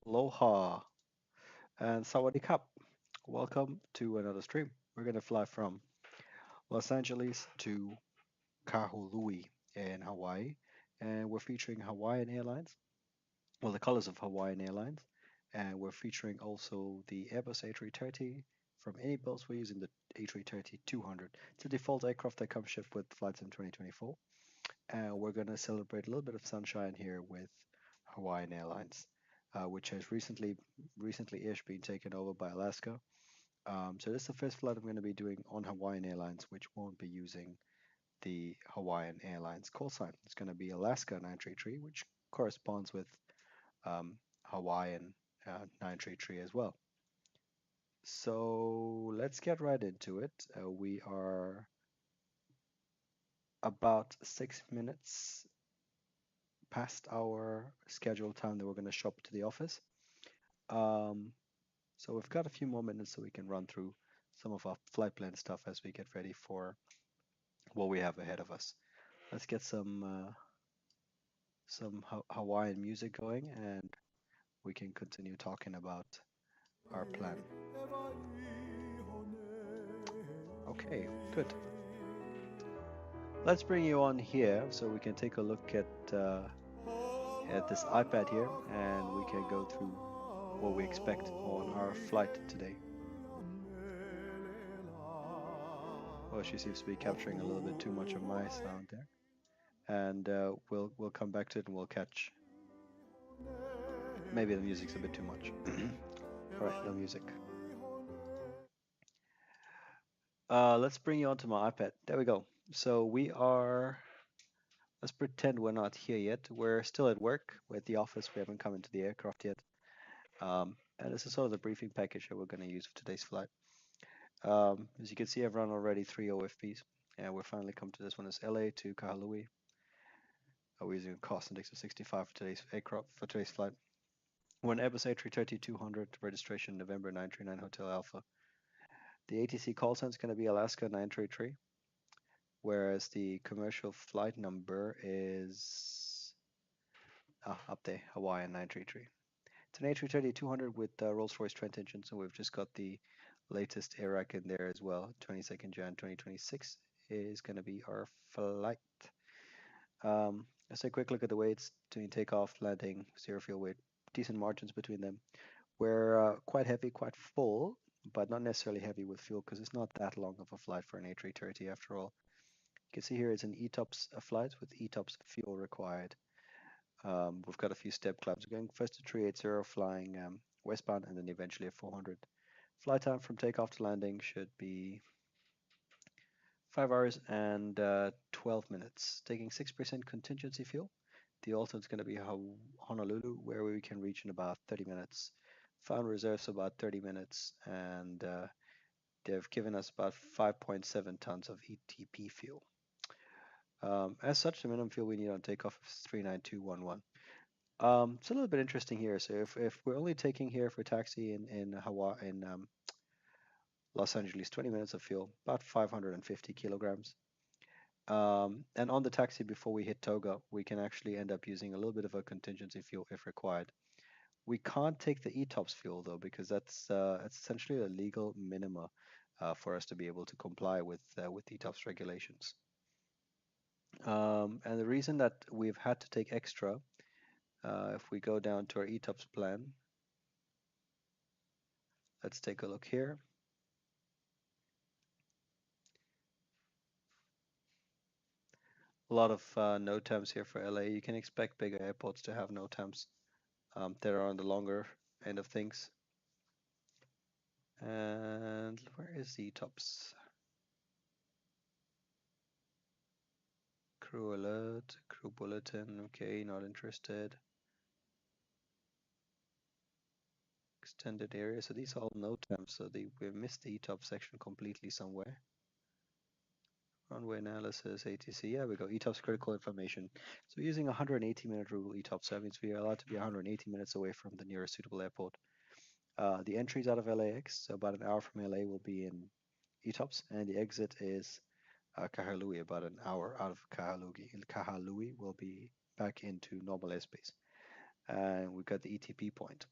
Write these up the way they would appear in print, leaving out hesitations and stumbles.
Aloha and Sawadee Cup. Welcome to another stream. We're going to fly from Los Angeles to Kahului in Hawaii, and we're featuring Hawaiian Airlines, well, the colors of Hawaiian Airlines, and we're featuring also the Airbus A330 from iniBuilds. We're using the A330-200. It's a default aircraft that comes shipped with flights in 2024, and we're going to celebrate a little bit of sunshine here with Hawaiian Airlines, which has recently-ish been taken over by Alaska. So this is the first flight I'm going to be doing on Hawaiian Airlines, which won't be using the Hawaiian Airlines call sign. It's going to be Alaska 933, which corresponds with Hawaiian 933 as well. So let's get right into it. We are about 6 minutes past our scheduled time that we're going to show up to the office. So we've got a few more minutes so we can run through some of our flight plan stuff as we get ready for what we have ahead of us. Let's get some Hawaiian music going, and we can continue talking about our plan. Okay, good. Let's bring you on here so we can take a look at this iPad here, and we can go through what we expect on our flight today. Well, she seems to be capturing a little bit too much of my sound there, and we'll come back to it and we'll catch. Maybe the music's a bit too much. All right, no music. Let's bring you onto my iPad. There we go. So let's pretend we're not here yet. We're still at work. We're at the office. We haven't come into the aircraft yet. And this is sort of the briefing package that we're going to use for today's flight. As you can see, I've run already 3 OFPs, and we're finally come to this one. It's LA to Kahului. We're using a cost index of 65 for today's flight. We're an Airbus A330-200, registration November 939 Hotel Alpha. The ATC call sign is going to be Alaska 933, whereas the commercial flight number is up there, Hawaiian 933. It's an A330-200 with Rolls-Royce Trent engine, so we've just got the latest AIRAC in there as well. 22nd Jan 2026 is going to be our flight. Let's take a quick look at the weights doing takeoff, landing, zero fuel weight, decent margins between them. We're quite heavy, quite full, but not necessarily heavy with fuel because it's not that long of a flight for an A330 after all. You can see here it's an ETOPS flight with ETOPS fuel required. We've got a few step climbs. We're going first to 380 flying westbound and then eventually a 400. Flight time from takeoff to landing should be 5 hours and 12 minutes. Taking 6% contingency fuel. The ultimate is going to be Honolulu, where we can reach in about 30 minutes. Found reserves about 30 minutes, and they've given us about 5.7 tons of ETP fuel. As such, the minimum fuel we need on takeoff is 39211. It's a little bit interesting here. So if we're only taking here for taxi in Hawaii, in Los Angeles, 20 minutes of fuel, about 550 kilograms. And on the taxi before we hit Toga, we can actually end up using a little bit of a contingency fuel if required. We can't take the ETOPS fuel though, because that's essentially a legal minima for us to be able to comply with ETOPS regulations. And the reason that we've had to take extra, if we go down to our ETOPS plan, let's take a look here. A lot of no temps here for LA. You can expect bigger airports to have no temps that are on the longer end of things. And where is the ETOPS? Crew alert, crew bulletin, okay, not interested. Extended area, so these are all no temps, so we missed the ETOPS section completely somewhere. Runway analysis, ATC, yeah, we go, ETOPS critical information. So we're using 180-minute rule ETOPS, so that means we are allowed to be 180 minutes away from the nearest suitable airport. The entries out of LAX, so about an hour from LA, will be in ETOPS, and the exit is Kahului, about an hour out of Kahului. Kahului will be back into normal airspace. And we've got the ETP point.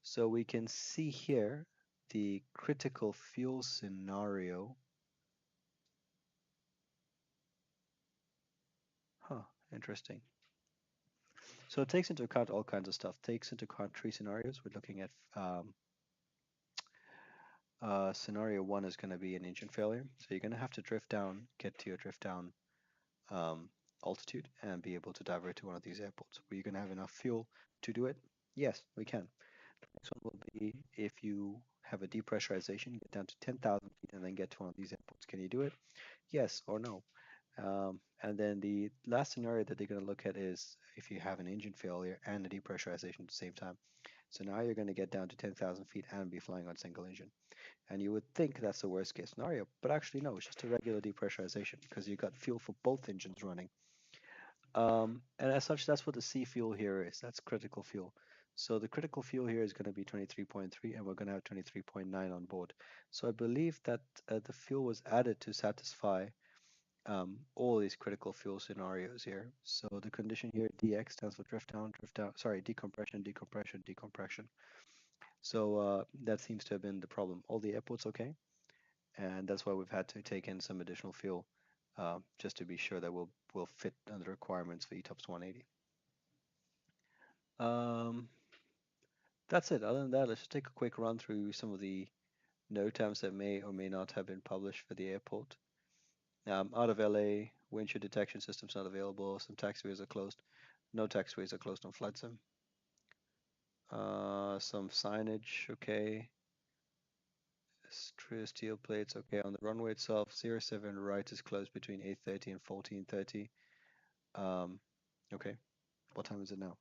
So we can see here the critical fuel scenario. Huh, interesting. So it takes into account all kinds of stuff. Takes into account three scenarios. We're looking at scenario one is going to be an engine failure. So you're going to have to drift down, get to your drift down um, altitude, and be able to divert to one of these airports. Are you going to have enough fuel to do it? Yes, we can. The next one will be if you have a depressurization, get down to 10,000 feet and then get to one of these airports. Can you do it? Yes or no. And then the last scenario that they're going to look at is if you have an engine failure and a depressurization at the same time. So now you're going to get down to 10,000 feet and be flying on single engine. And you would think that's the worst case scenario, but actually no, it's just a regular depressurization because you've got fuel for both engines running. And as such, that's what the C fuel here is. That's critical fuel. So the critical fuel here is going to be 23.3, and we're going to have 23.9 on board. So I believe that the fuel was added to satisfy all these critical fuel scenarios here. So the condition here, DX stands for drift down, sorry, decompression, decompression, decompression. So that seems to have been the problem. All the airports okay, and that's why we've had to take in some additional fuel just to be sure that we'll fit under the requirements for ETOPS 180. That's it. Other than that, let's just take a quick run through some of the NOTAMs that may or may not have been published for the airport. Out of LA, wind shear detection systems not available. Some taxiways are closed. No taxiways are closed on FlightSim. Some signage, okay. Steel plates, okay. On the runway itself, 07 right is closed between 8:30 and 14:30. Okay. What time is it now?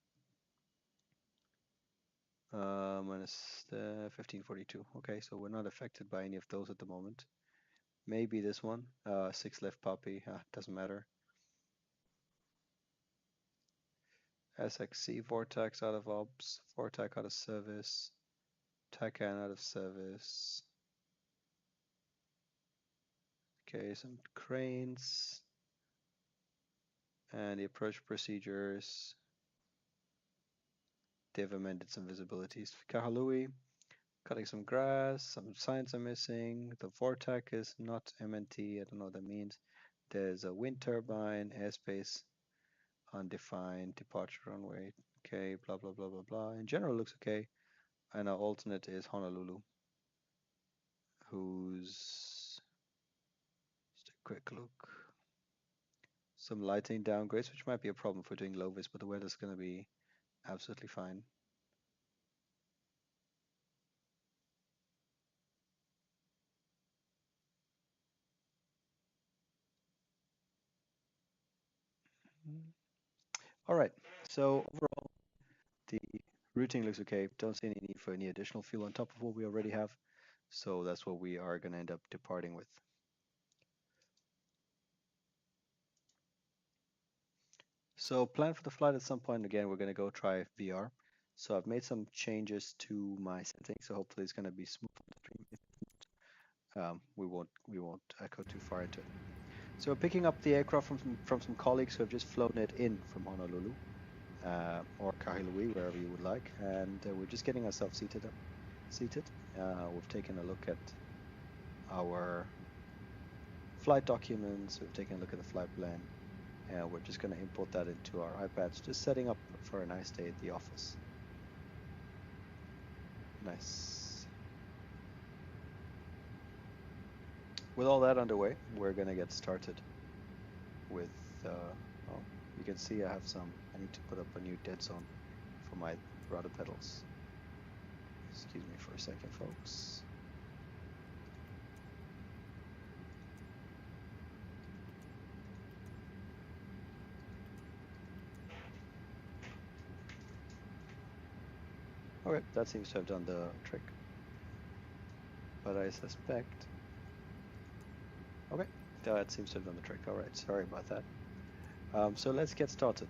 Minus 15:42. Okay, so we're not affected by any of those at the moment. Maybe this one, 6 left puppy, doesn't matter. SXC, Vortex out of ops, Vortex out of service, TACAN out of service. Okay, some cranes, and the approach procedures. They've amended some visibilities. Kahului, cutting some grass, some signs are missing. The Vortex is not MNT, I don't know what that means. There's a wind turbine, airspace undefined, departure runway, okay, blah, blah, blah, blah, blah. In general, it looks okay. And our alternate is Honolulu, who's, just a quick look. Some lighting downgrades, which might be a problem for doing low vis, but the weather's going to be absolutely fine. All right, so overall, the routing looks okay. Don't see any need for any additional fuel on top of what we already have. So that's what we are going to end up departing with. So plan for the flight at some point. Again, we're going to go try VR. So I've made some changes to my settings. So hopefully it's going to be smooth on the stream. We won't echo too far into it. So we're picking up the aircraft from some colleagues who have just flown it in from Honolulu or Kahului, wherever you would like, and we're just getting ourselves seated. We've taken a look at our flight documents. We've taken a look at the flight plan. We're just going to import that into our iPads, just setting up for a nice day at the office. Nice. With all that underway, we're going to get started with, oh, you can see I need to put up a new dead zone for my rudder pedals. Excuse me for a second, folks. Okay, that seems to have done the trick. But I suspect... Okay, that seems to have done the trick. All right, sorry about that. So let's get started.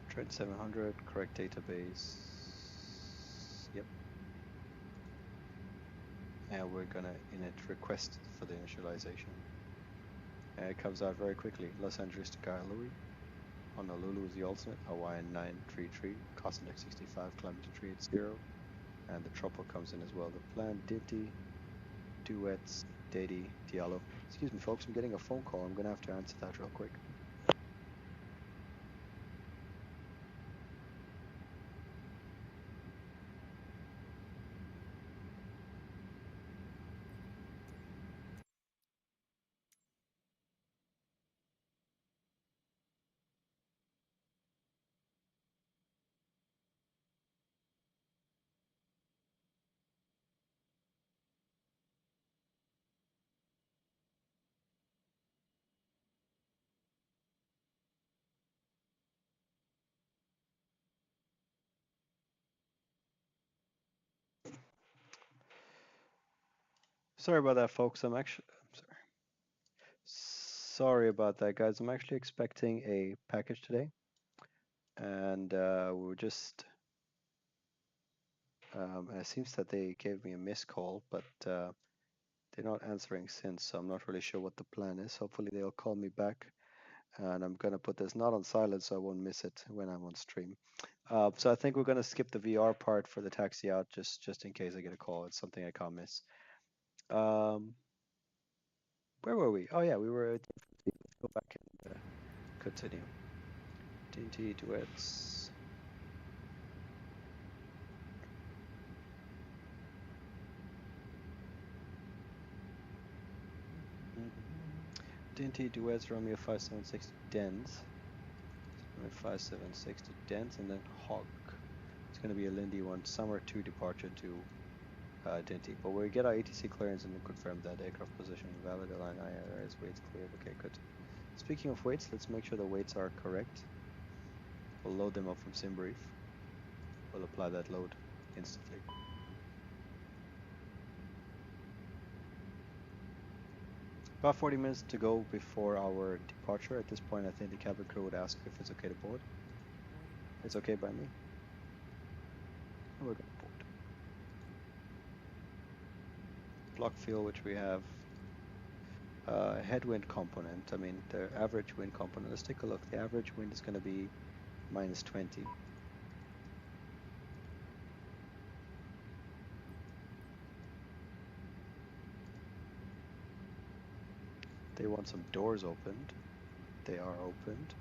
Trent 700, correct database. Yep. And we're gonna init request for the initialization. And it comes out very quickly. Los Angeles to Kahului. Honolulu is the alternate. Hawaiian 933, cost index 65, kilometer 380. And the tropo comes in as well. The plan, Dinty, Duets, Dady, Diallo. Excuse me, folks, I'm getting a phone call. I'm gonna have to answer that real quick. Sorry about that, folks. I'm sorry about that, guys. I'm actually expecting a package today, and we're just. It seems that they gave me a missed call, but they're not answering since, so I'm not really sure what the plan is. Hopefully, they'll call me back, and I'm gonna put this not on silent so I won't miss it when I'm on stream. So I think we're gonna skip the VR part for the taxi out, just in case I get a call. It's something I can't miss. Where were we? Oh yeah, we were. Let's go back and continue. DT duets. DT duets Romeo 576 Dens. Romeo 576 to Dens, and then Hog. It's going to be a Lindy one, summer 2 departure to Dinty. But we get our ATC clearance and confirm that aircraft position valid, align IRS, weights cleared. Okay, good. Speaking of weights, let's make sure the weights are correct. We'll load them up from SimBrief. We'll apply that load instantly. About 40 minutes to go before our departure. At this point, I think the cabin crew would ask if it's okay to board. It's okay by me. And we're going to board. Block fuel, which we have. Headwind component. I mean, the average wind component. Let's take a look. The average wind is going to be -20. They want some doors opened. They are opened.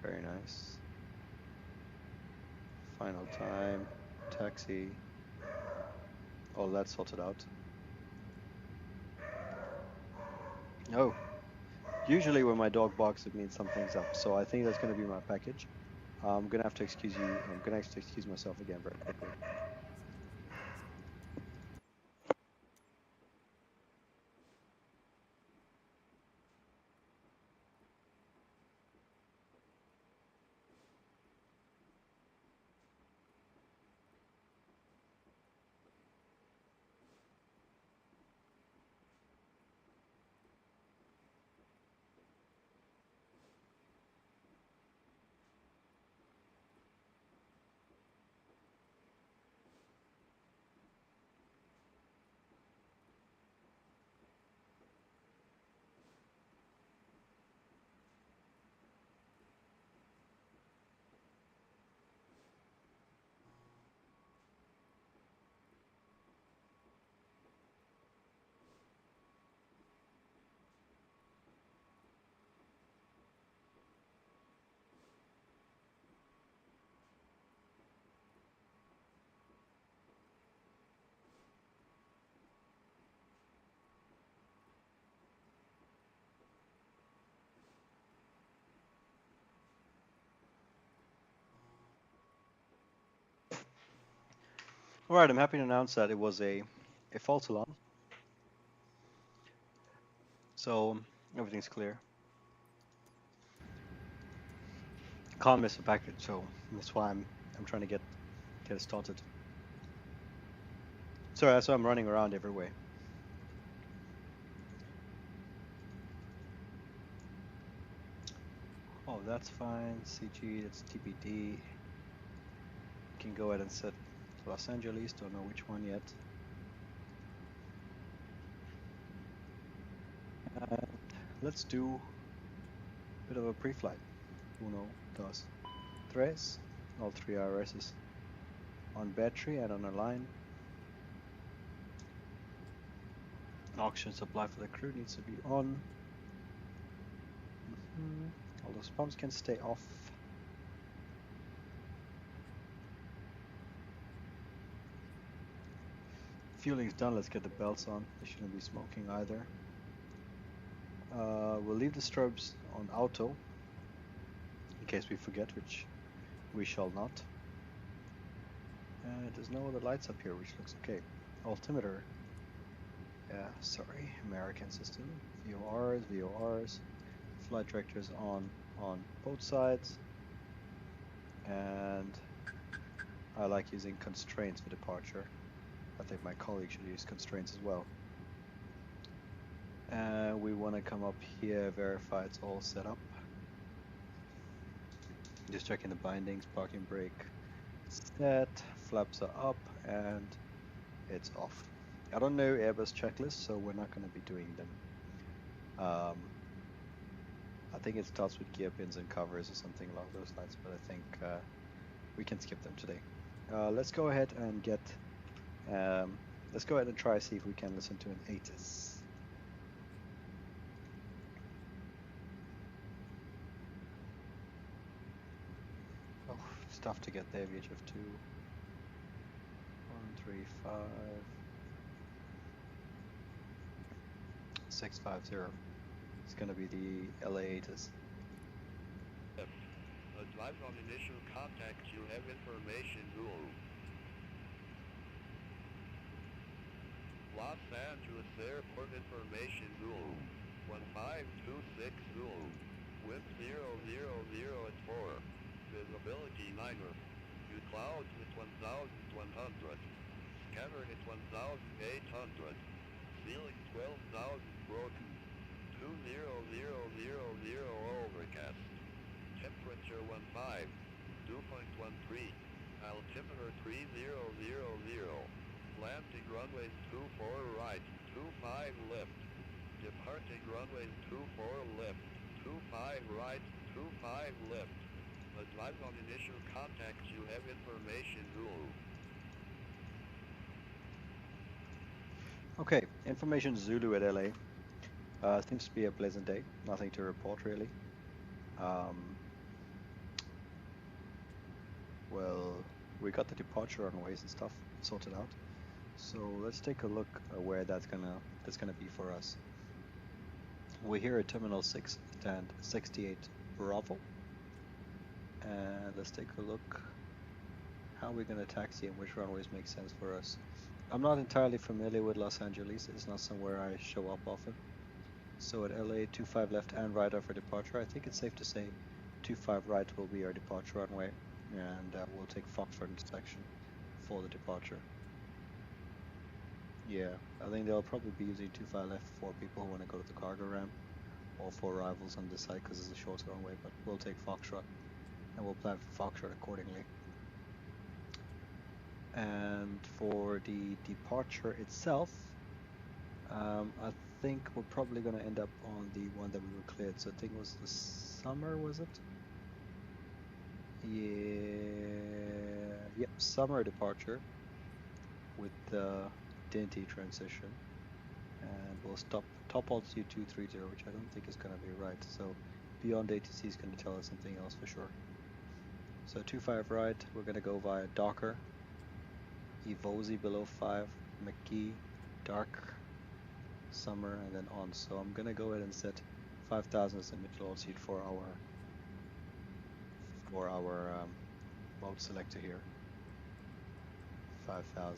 Very nice. Final time. Taxi. All that's sorted out. Oh. Usually when my dog barks, it means something's up. So I think that's going to be my package. I'm going to have to excuse you. I'm going to have to excuse myself again very quickly. All right, I'm happy to announce that it was a false alarm, so everything's clear. Can't miss a packet, so that's why I'm trying to get it started. Sorry, that's why I'm running around everywhere. Oh, that's fine. CG, that's TBD. Can go ahead and set Los Angeles. Don't know which one yet. And let's do a bit of a pre-flight. Uno, dos, tres. All three IRSs on battery and on a line. Oxygen supply for the crew needs to be on. All those pumps can stay off. Fueling's done. Let's get the belts on. They shouldn't be smoking either. We'll leave the strobes on auto in case we forget, which we shall not. There's no other lights up here, which looks okay. Altimeter. Yeah, sorry. American system. VORs, VORs. Flight directors on both sides. And I like using constraints for departure. I think my colleague should use constraints as well. We want to come up here, verify it's all set up. Just checking the bindings, parking brake set, flaps are up, and it's off. I don't know Airbus checklists, so we're not going to be doing them. I think it starts with gear pins and covers or something along those lines, but I think we can skip them today. Let's go ahead and get. Let's go ahead and try see if we can listen to an ATIS. Oh, it's tough to get there. VHF 2. 135 650. It's going to be the LA ATIS. Advise on initial contact. You have information rule. Los Angeles Airport information rule. 1526 rule. Wind 000 at 4. Visibility 9er. View clouds at 1100. Scanner at 1800. Ceiling 12,000 broken. 20000 overcast. Temperature 15. Dew point 13. Altimeter 3000. Landing runway 24 right, 25 left. Departing runway 24 left, 25 right, 25 left. Advise on initial contact. You have information rule. Okay, information Zulu at LA. Seems to be a pleasant day. Nothing to report really. Well, we got the departure runways and stuff sorted out. So let's take a look at where that's gonna be for us. We're here at Terminal 6, stand 68 Bravo. And let's take a look how we're gonna taxi and which runways make sense for us. I'm not entirely familiar with Los Angeles. It's not somewhere I show up often. So at LA, 25 left and right are for departure. I think it's safe to say 25 right will be our departure runway, and we'll take Foxtrot intersection for the departure. Yeah, I think they'll probably be using 25 left for people who want to go to the cargo ramp, or for arrivals on this side because it's a shorter runway, but we'll take Foxtrot, and we'll plan for Foxtrot accordingly. And for the departure itself, I think we're probably going to end up on the one that we were cleared. So I think it was the summer, was it? Yeah, yep, summer departure with the Dinty transition, and we'll stop top altitude 230, which I don't think is going to be right. So beyond ATC is going to tell us something else for sure. So 25 right, we're going to go via Docker, Evosi below 5, McGee, Dark, Summer, and then on. So I'm going to go ahead and set 5,000 as the middle altitude for our mode selector here. 5,000.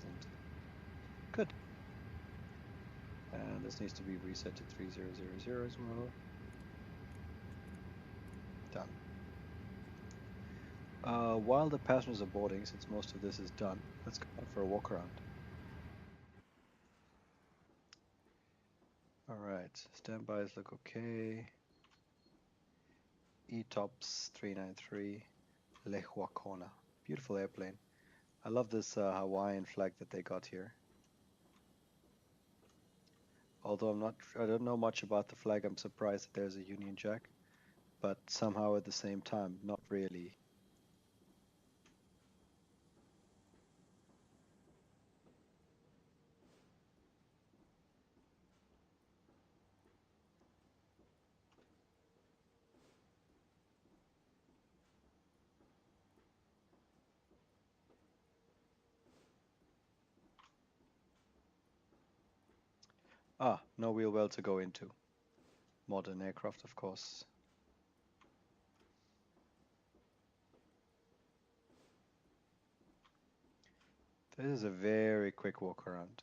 Good. And this needs to be reset to 3000 as well. Done. While the passengers are boarding, since most of this is done, let's go out for a walk around. All right, standbys look okay. E-Tops 393, Lehuakona. Beautiful airplane. I love this Hawaiian flag that they got here. Although I don't know much about the flag, I'm surprised that there's a Union Jack, but somehow at the same time, not really. Ah, no wheel well to go into. Modern aircraft, of course. This is a very quick walk around.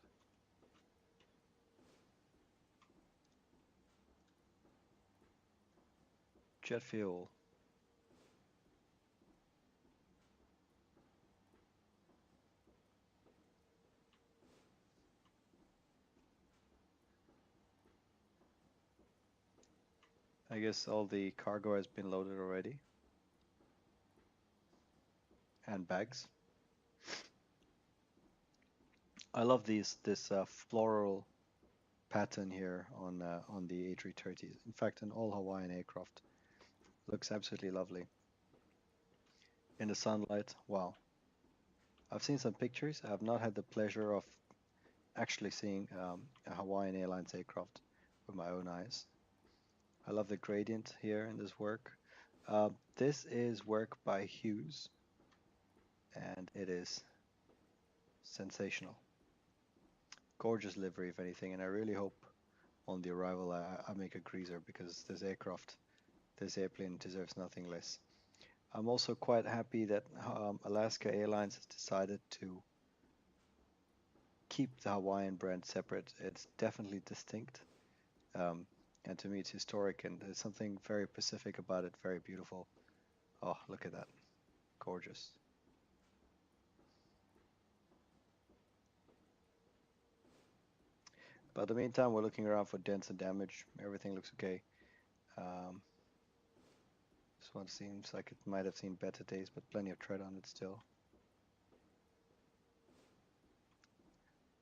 Jet fuel. I guess all the cargo has been loaded already. And bags. I love this floral pattern here on the A330s. In fact, an all Hawaiian aircraft. Looks absolutely lovely. In the sunlight, wow. I've seen some pictures. I have not had the pleasure of actually seeing a Hawaiian Airlines aircraft with my own eyes. I love the gradient here in this work. This is work by Hughes, and it is sensational. Gorgeous livery, if anything, and I really hope on the arrival I make a greaser because this airplane deserves nothing less. I'm also quite happy that Alaska Airlines has decided to keep the Hawaiian brand separate. It's definitely distinct, um, and to me it's historic, and there's something very Pacific about it, very beautiful. Oh, look at that. Gorgeous. But in the meantime, we're looking around for dents and damage. Everything looks okay. Um, this one seems like it might have seen better days, but plenty of tread on it still.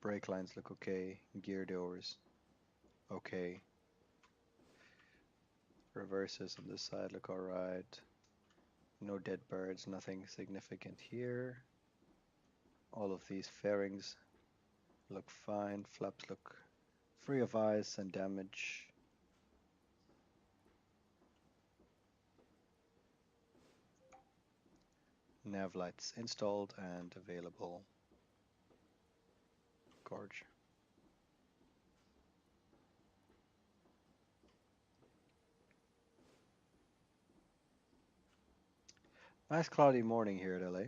Brake lines look okay. Gear doors, okay. Reverses on this side look alright. No dead birds, nothing significant here. All of these fairings look fine. Flaps look free of ice and damage. Nav lights installed and available. Gorge. Nice cloudy morning here at LA.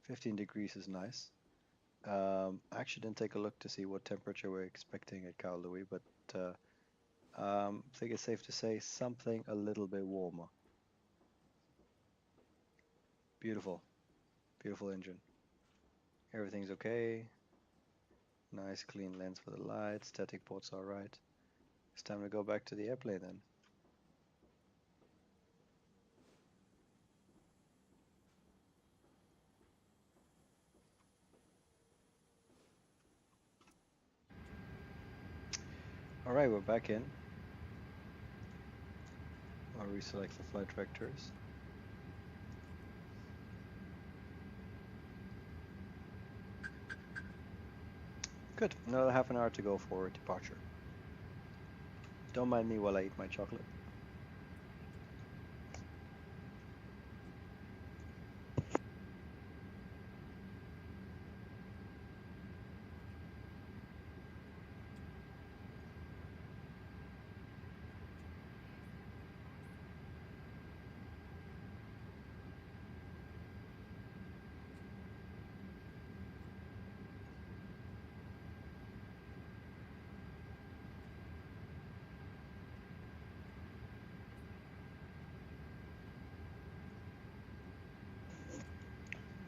15 degrees is nice. I actually didn't take a look to see what temperature we're expecting at Kahului, but I think it's safe to say something a little bit warmer. Beautiful, beautiful engine. Everything's okay. Nice clean lens for the lights. Static port's alright. It's time to go back to the airplane then. Alright, we're back in. I'll reselect the flight vectors. Good, another half an hour to go for departure. Don't mind me while I eat my chocolate.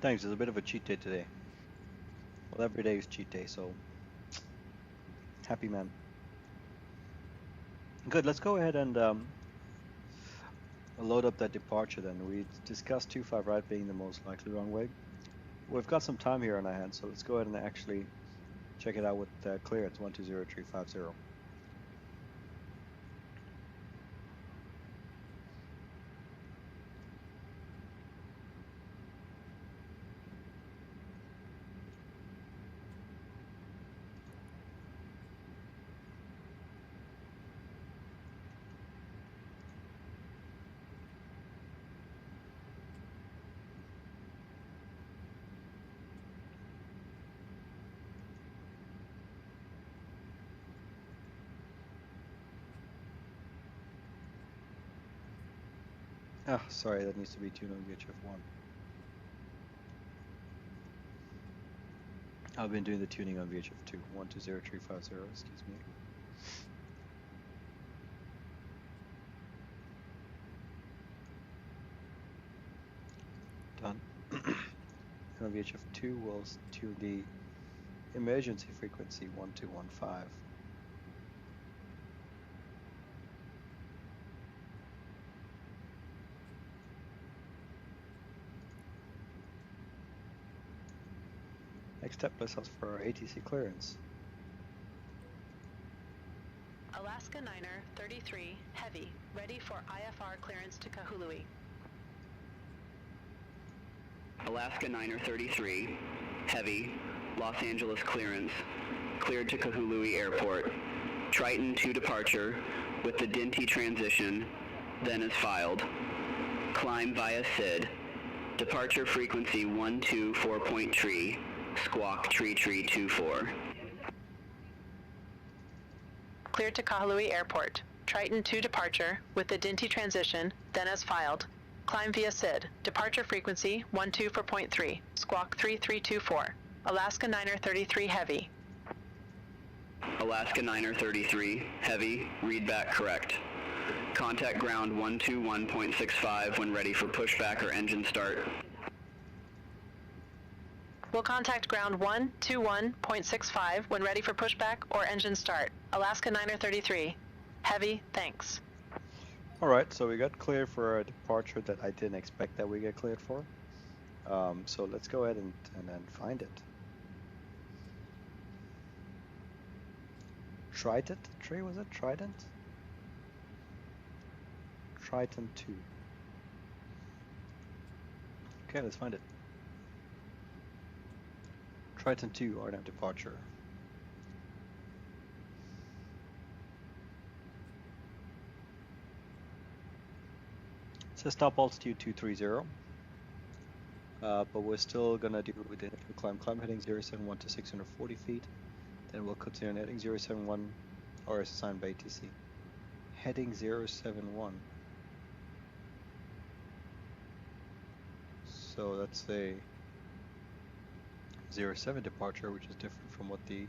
Thanks. It's a bit of a cheat day today. Well, every day is cheat day, so happy man. Good. Let's go ahead and load up that departure then. We discussed 25 right being the most likely runway. We've got some time here on our hands, so let's go ahead and actually check it out with clearance 120350. Ah, sorry, that needs to be tuned on VHF1. I've been doing the tuning on VHF2, 120350, excuse me. Done. And on VHF2, we'll tune the emergency frequency 1215. Next step, let's ask for our ATC clearance. Alaska Niner 33 Heavy, ready for IFR clearance to Kahului. Alaska Niner 33 Heavy, Los Angeles clearance, cleared to Kahului Airport. Triton to departure with the Dinty transition, then is filed. Climb via SID. Departure frequency 124.3, squawk tree 24. Cleared to Kahului Airport. Triton to departure with the Dinty transition, then as filed. Climb via SID. Departure frequency 124.3, squawk 3324. Alaska Niner 33 Heavy. Alaska Niner 33 Heavy, read back correct. Contact ground 121.65 when ready for pushback or engine start. Will contact ground 121.65 when ready for pushback or engine start. Alaska Niner 33 Heavy, thanks. Alright, so we got cleared for a departure that I didn't expect that we get cleared for. So let's go ahead and then find it. Trident? Was it Trident? Triton 2. Okay, let's find it. Triton 2, RNAV departure. It says stop altitude 230. But we're still gonna do with the initial climb heading 071 to 640 feet. Then we'll continue heading 071, or as assigned by ATC. Heading 071. So that's a 07 departure, which is different from what the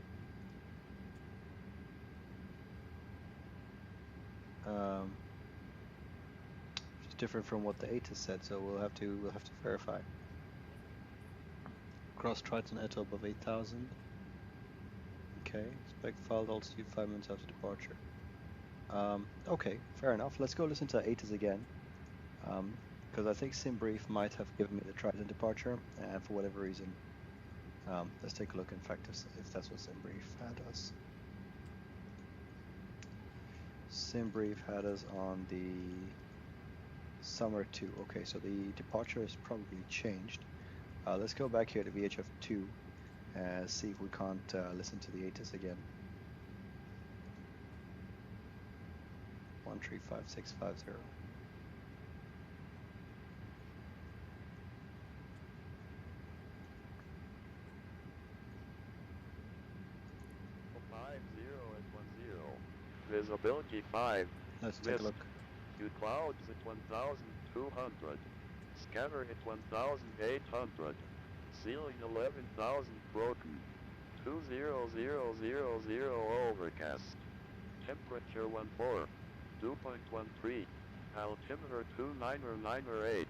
ATIS said. So we'll have to verify. Cross Triton at above 8,000. Okay, expect filed altitude 5 minutes after departure. Okay, fair enough. Let's go listen to ATIS again. Because I think SimBrief might have given me the Triton departure, and for whatever reason, let's take a look. In fact, if that's what SimBrief had us. SimBrief had us on the Summer 2. Okay, so the departure has probably changed. Let's go back here to VHF2 and see if we can't listen to the ATIS again. 135650. Visibility 5. Let's take a look. Few clouds at 1,200. Scanner at 1,800. Ceiling 11,000 broken. 20000 overcast. Temperature 14. 2.13. Altimeter 29908.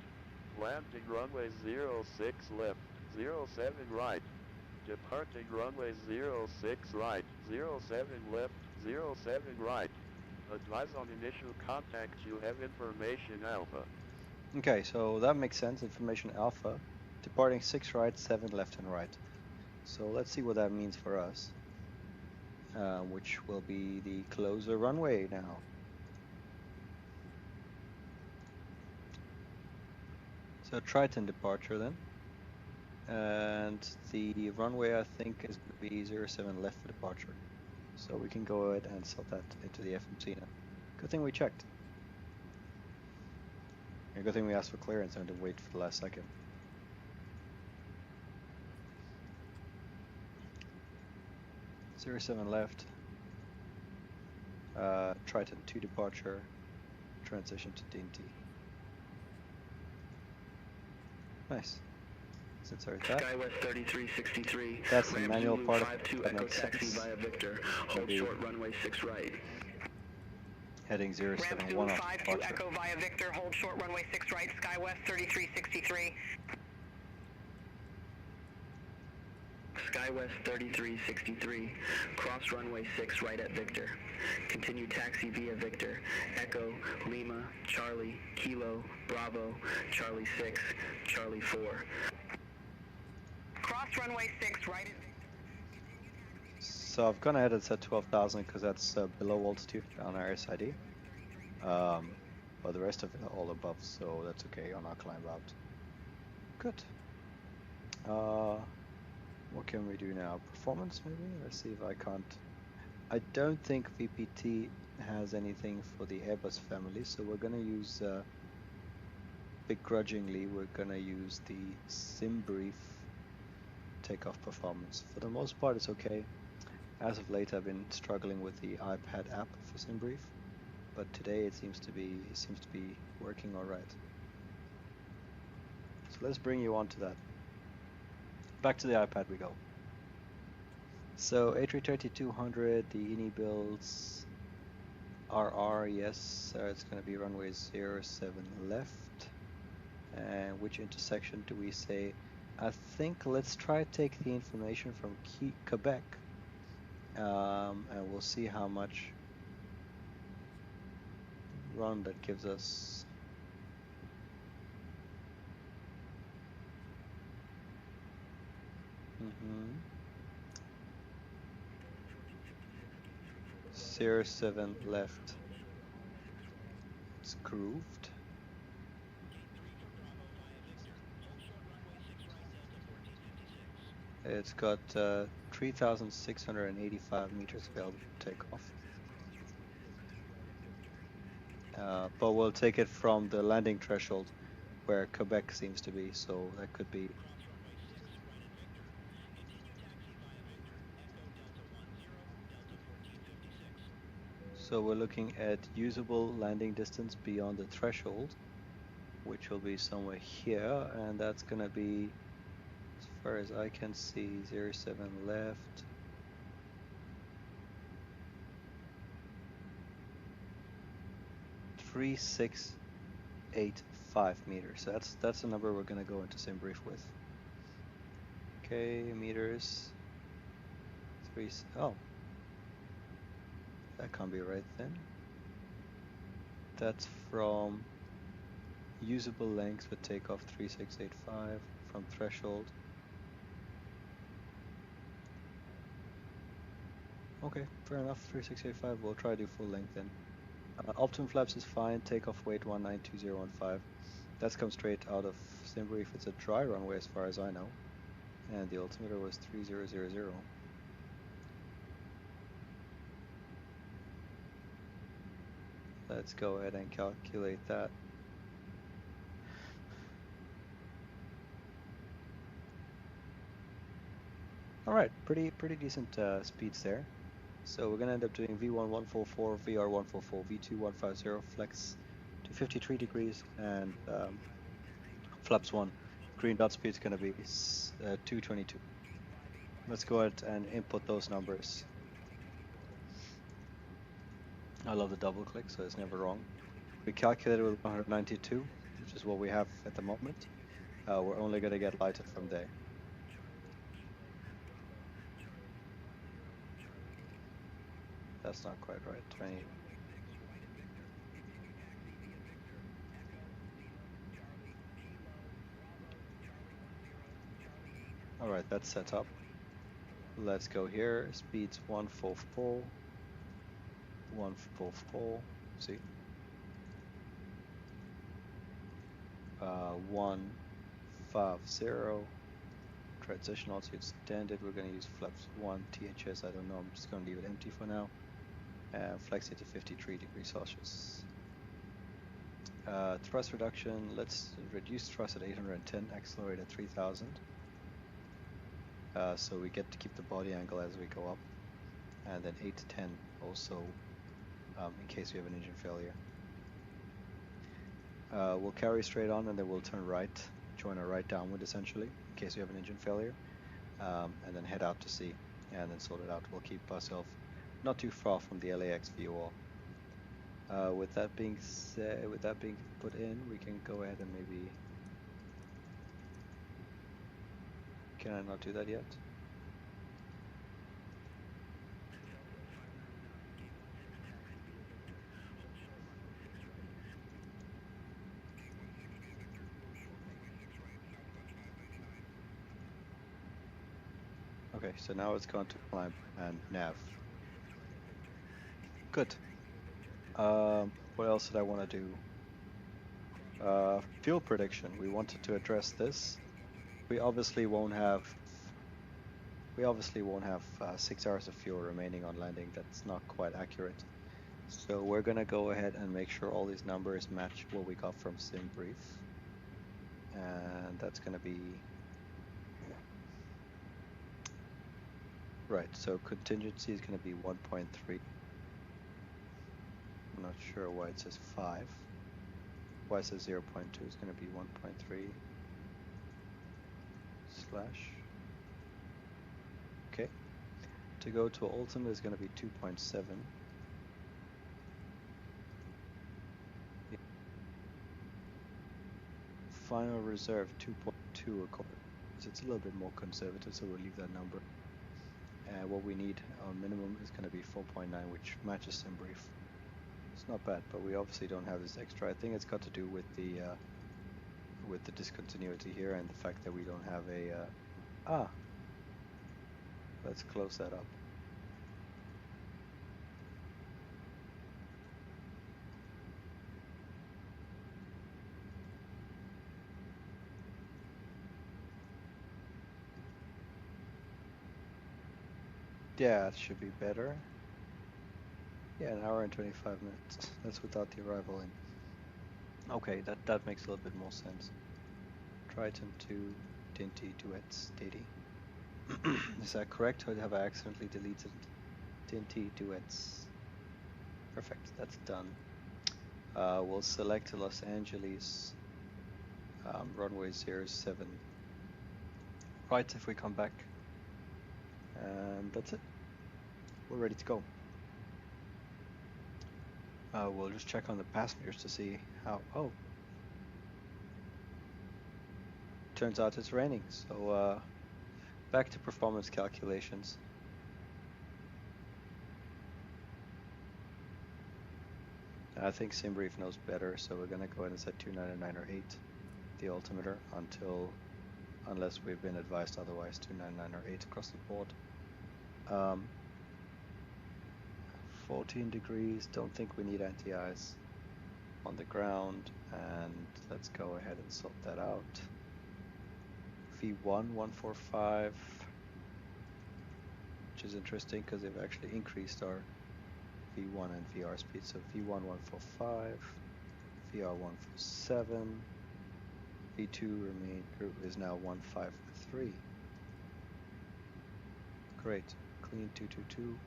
Landing runway 06 left. 07 right. Departing runway 06 right, 07 left, 07 right. Advise on initial contact, you have information Alpha. Okay, so that makes sense. Information Alpha, departing 6 right, 7 left and right. So let's see what that means for us, which will be the closer runway now. So Triton departure then. And the runway I think is going to be 07 left for departure. So we can go ahead and set that into the FMC now. Good thing we checked. And good thing we asked for clearance and didn't wait for the last second. .07 left. Triton 2 departure. Transition to Dinty. Nice. Since our that. SkyWest 3363. That's the Ramp manual Zulu part of 52 that Echo makes taxi sense. via Victor. Hold short runway 6 right. Heading Ramp 071 Zulu off 52 departure. Echo via Victor, hold short runway 6 right, SkyWest 3363. SkyWest 3363. Cross runway 6 right at Victor. Continue taxi via Victor. Echo, Lima, Charlie, Kilo, Bravo, Charlie 6, Charlie 4. Cross runway 6 right at Victor. So I've gone ahead and set 12,000 because that's below altitude on our SID. But the rest of it all above, so that's okay on our climb route. Good. What can we do now? Performance maybe? Let's see if I can't. I don't think VPT has anything for the Airbus family, so we're gonna use, begrudgingly, we're gonna use the SimBrief takeoff performance. For the most part it's okay. As of late I've been struggling with the iPad app for SimBrief, but today it seems to be working alright. So let's bring you on to that. Back to the iPad we go. So A330-200, the iniBuilds RR, yes, it's going to be runway 07 left. And which intersection do we say? I think let's try to take the information from Quebec, and we'll see how much run that gives us. Mm-hmm. 07 left. It's grooved. It's got 3,685 meters available for takeoff. But we'll take it from the landing threshold where Quebec seems to be, so that could be. So we're looking at usable landing distance beyond the threshold, which will be somewhere here, and that's gonna be, as far as I can see, 07 left. .3685 meters. So that's the number we're gonna go into SimBrief with. Okay, meters. Oh, that can't be right then. That's from usable length with takeoff 3685 from threshold. Okay, fair enough. 3685. We'll try to do full length then. Optimum flaps is fine. Takeoff weight 192015. That's come straight out of SimBrief. It's a dry runway as far as I know, and the altimeter was 3000. Let's go ahead and calculate that. Alright, pretty decent speeds there. So we're gonna end up doing V1 144, VR 144, V2 150, flex to 53 degrees, and flaps 1. Green dot speed is gonna be 222. Let's go ahead and input those numbers. I love the double click, so it's never wrong. We calculated with 192, which is what we have at the moment. We're only gonna get lighter from there. That's not quite right. 20. All right, that's set up. Let's go here. Speeds 144. 144. See? 150. Transition altitude standard. We're going to use flaps 1 THS. I don't know. I'm just going to leave it empty for now. Flex it to 53 degrees Celsius. Thrust reduction. Let's reduce thrust at 810. Accelerate at 3000. So we get to keep the body angle as we go up. And then 8 to 10 also in case we have an engine failure. We'll carry straight on and then we'll turn right, join a right downwind essentially, in case we have an engine failure, and then head out to sea and then sort it out. We'll keep ourselves not too far from the LAX VOR. With that being said, with that being put in, we can go ahead and maybe. Can I not do that yet? Okay, so now it's going to climb and nav. Good. What else did I want to do? Fuel prediction. We wanted to address this. We obviously won't have 6 hours of fuel remaining on landing. That's not quite accurate. So we're gonna go ahead and make sure all these numbers match what we got from SimBrief, and that's gonna be right. So contingency is gonna be 1.3. I'm not sure why it says 5. Why it says 0.2 is gonna be 1.3 slash. Okay. To go to ultimate is gonna be 2.7. Final reserve 2.2 it's a little bit more conservative, so we'll leave that number. And what we need on minimum is going to be 4.9, which matches SimBrief. It's not bad, but we obviously don't have this extra. I think it's got to do with the discontinuity here and the fact that we don't have a let's close that up. Yeah, it should be better. Yeah, an hour and 25 minutes. That's without the arrival in. Okay, that makes a little bit more sense. Triton 2, Dinty, Duets, Diddy. Is that correct, or have I accidentally deleted Dinty, Duets? Perfect, that's done. We'll select Los Angeles, runway 07. Right, if we come back. And that's it. We're ready to go. We'll just check on the passengers to see how. Oh, turns out it's raining. So back to performance calculations. I think SimBrief knows better, so we're gonna go ahead and set 299 or 8, the altimeter, unless we've been advised otherwise. 299 or 8 across the board. 14 degrees, don't think we need anti-ice on the ground, and let's go ahead and sort that out. V1 145, which is interesting because they've actually increased our V1 and VR speed. So V1 145, VR 147, V2 is now 153. Great, clean 222.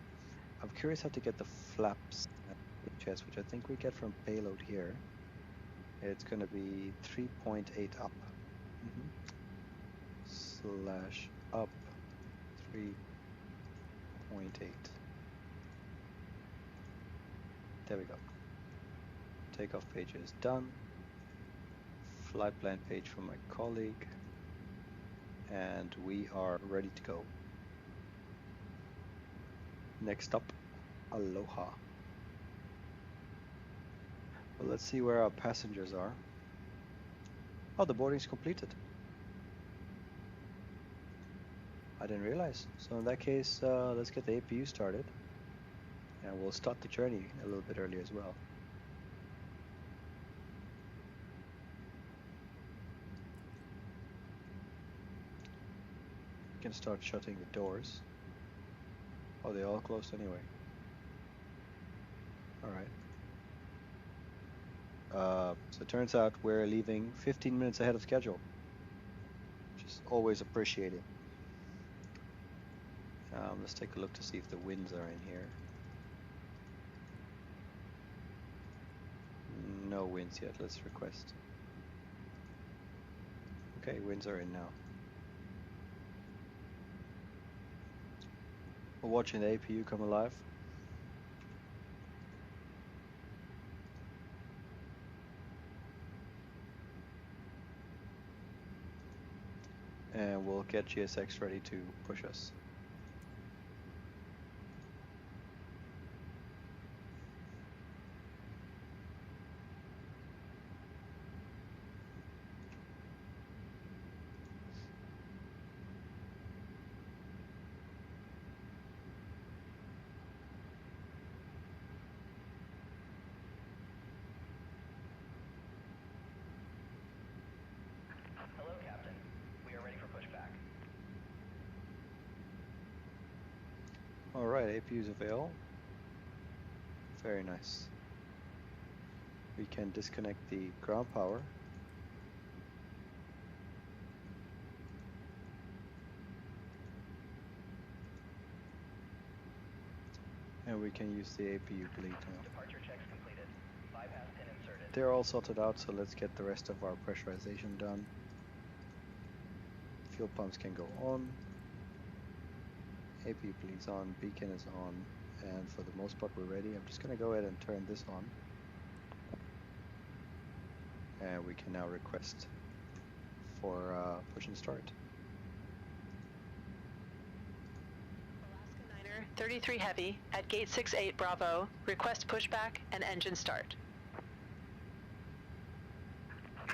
I'm curious how to get the flaps HS, which I think we get from payload here. It's going to be 3.8 up. Slash up 3.8. There we go. Takeoff page is done. Flight plan page from my colleague. And we are ready to go. Next up, Aloha. Well, let's see where our passengers are. Oh, the boarding's completed. I didn't realize. So in that case, let's get the APU started. And we'll start the journey a little bit early as well. We can start shutting the doors. Oh, they all closed anyway. Alright. So it turns out we're leaving 15 minutes ahead of schedule, which is always appreciated. Let's take a look to see if the winds are in here. No winds yet. Let's request. Okay, winds are in now. We're watching the APU come alive. And we'll get GSX ready to push us. Hello, Captain. We are ready for pushback. Alright, APU's avail. Very nice. We can disconnect the ground power. And we can use the APU bleed now. Departure checks completed. Bypass pin inserted. They're all sorted out, so let's get the rest of our pressurization done. Fuel pumps can go on. APU bleed's on, beacon is on, and for the most part we're ready. I'm just going to go ahead and turn this on. And we can now request for push and start. Alaska Niner 33 Heavy at gate 68 Bravo, request pushback and engine start.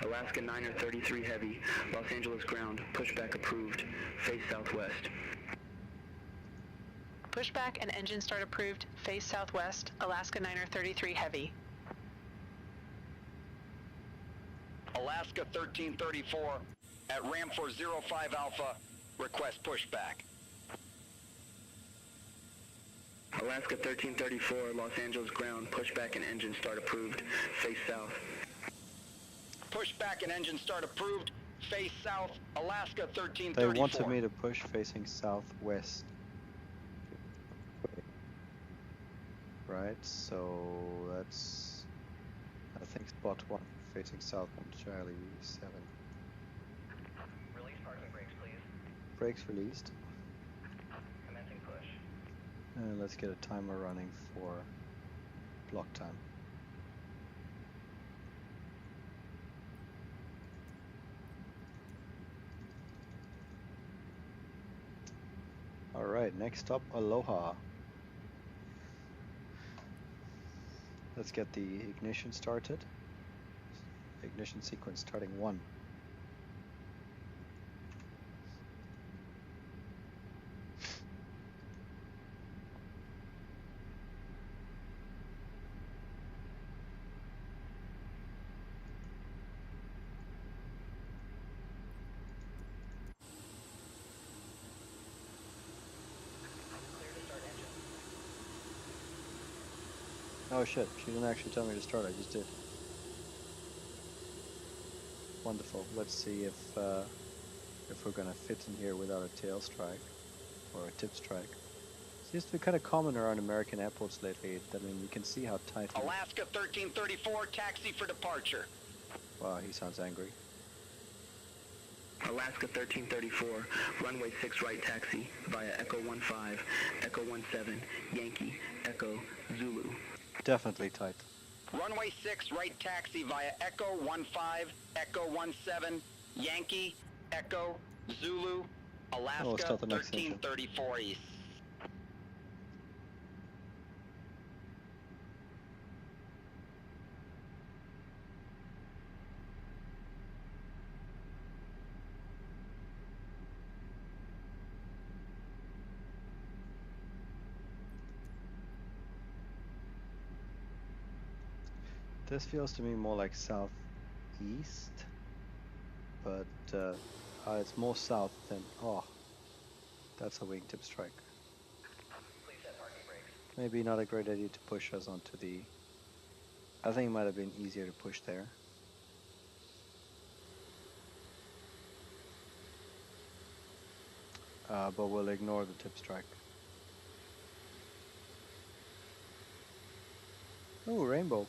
Alaska Niner 33 Heavy, Los Angeles ground, pushback approved, face southwest. Pushback and engine start approved, face southwest, Alaska Niner 33 Heavy. Alaska 1334 at ramp 405 Alpha, request pushback. Alaska 1334, Los Angeles ground, pushback and engine start approved, face south. Pushback and engine start approved, face south, Alaska They 1334. wanted me to push facing southwest. Right, so that's, I think, spot 1, facing south on Charlie 7. Release parking brakes, please. Brakes released. Commencing push. And let's get a timer running for block time. Alright, next up, Aloha. Let's get the ignition started. Ignition sequence starting 1. Oh shit, she didn't actually tell me to start, I just did. Wonderful. Let's see if we're gonna fit in here without a tail strike or a tip strike. Seems to be kind of common around American airports lately. I mean, you can see how tight. Alaska 1334, taxi for departure. Wow, he sounds angry. Alaska 1334, runway 6 right taxi via Echo 15, Echo 17, Yankee, Echo, Zulu. Definitely tight. Runway 6 right taxi via Echo 15, Echo 17, Yankee, Echo, Zulu, Alaska start the next engine. 1334 East. This feels to me more like southeast, but it's more south than. Oh, that's a wingtip strike. Maybe not a great idea to push us onto the. I think it might have been easier to push there. But we'll ignore the tip strike. Oh, rainbow.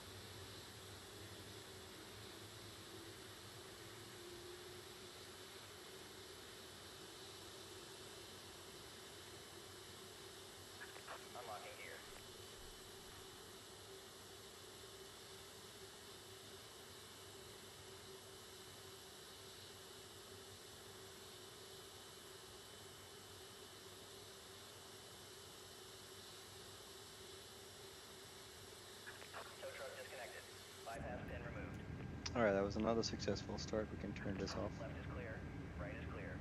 Alright, that was another successful start. We can turn this off. Left is clear. Right is clear.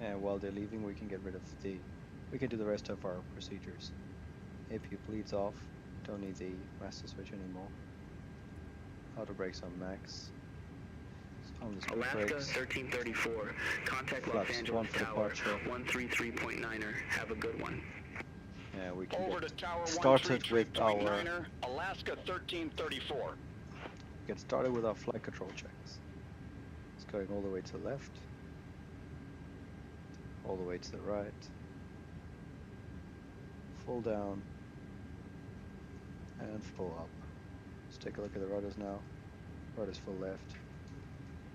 And while they're leaving, we can get rid of the. We can do the rest of our procedures. AP bleeds off. Don't need the master switch anymore. Auto brakes on max. Alaska 1334. Contact Los Flaps, Angeles one for Tower. departure. 133.9er. Have a good one. Yeah, we can Over to get Tower started with our 133.9er, Alaska 1334. get started with our flight control checks. It's going all the way to the left, all the way to the right, full down, and full up. Let's take a look at the rudders now. Rudders full left,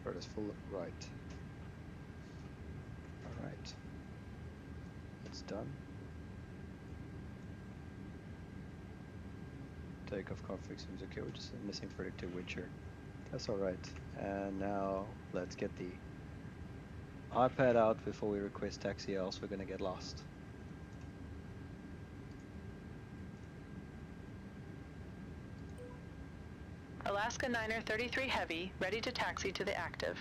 rudders full right. Alright, it's done. Takeoff config seems okay, we're just missing predictive wind shear. That's alright. And now let's get the iPad out before we request taxi, else we're gonna get lost. Alaska 9er 33 Heavy, ready to taxi to the active.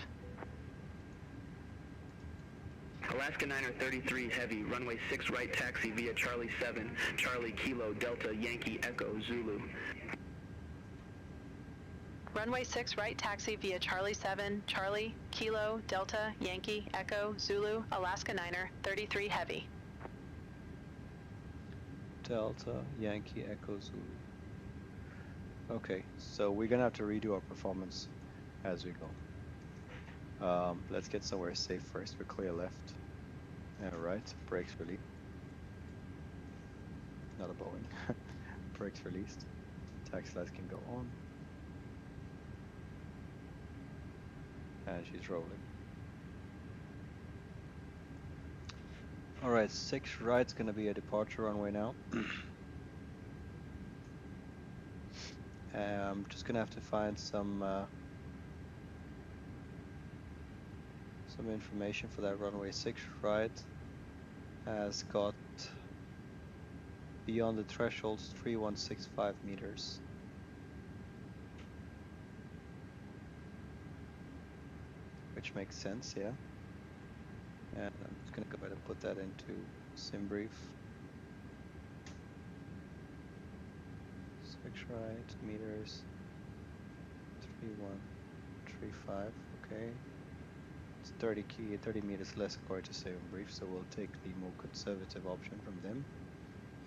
Alaska 9er 33 Heavy, runway 6 right taxi via Charlie 7, Charlie Kilo Delta Yankee Echo Zulu. Runway 6 right taxi via Charlie 7, Charlie, Kilo, Delta, Yankee, Echo, Zulu, Alaska 9er 33 Heavy. Delta, Yankee, Echo, Zulu. Okay, so we're gonna have to redo our performance as we go. Let's get somewhere safe first. We're clear left. Alright, brakes released. Not a Boeing. Brakes released. Taxi lights can go on. And she's rolling. Alright, 6 right's gonna be a departure runway now. I'm just gonna have to find some information for that runway. 6 right has got beyond the thresholds 3165 meters. Which makes sense, yeah. And I'm just gonna go ahead and put that into SimBrief. 6 right, meters, 3135, okay. It's 30 meters less according to SimBrief, so we'll take the more conservative option from them.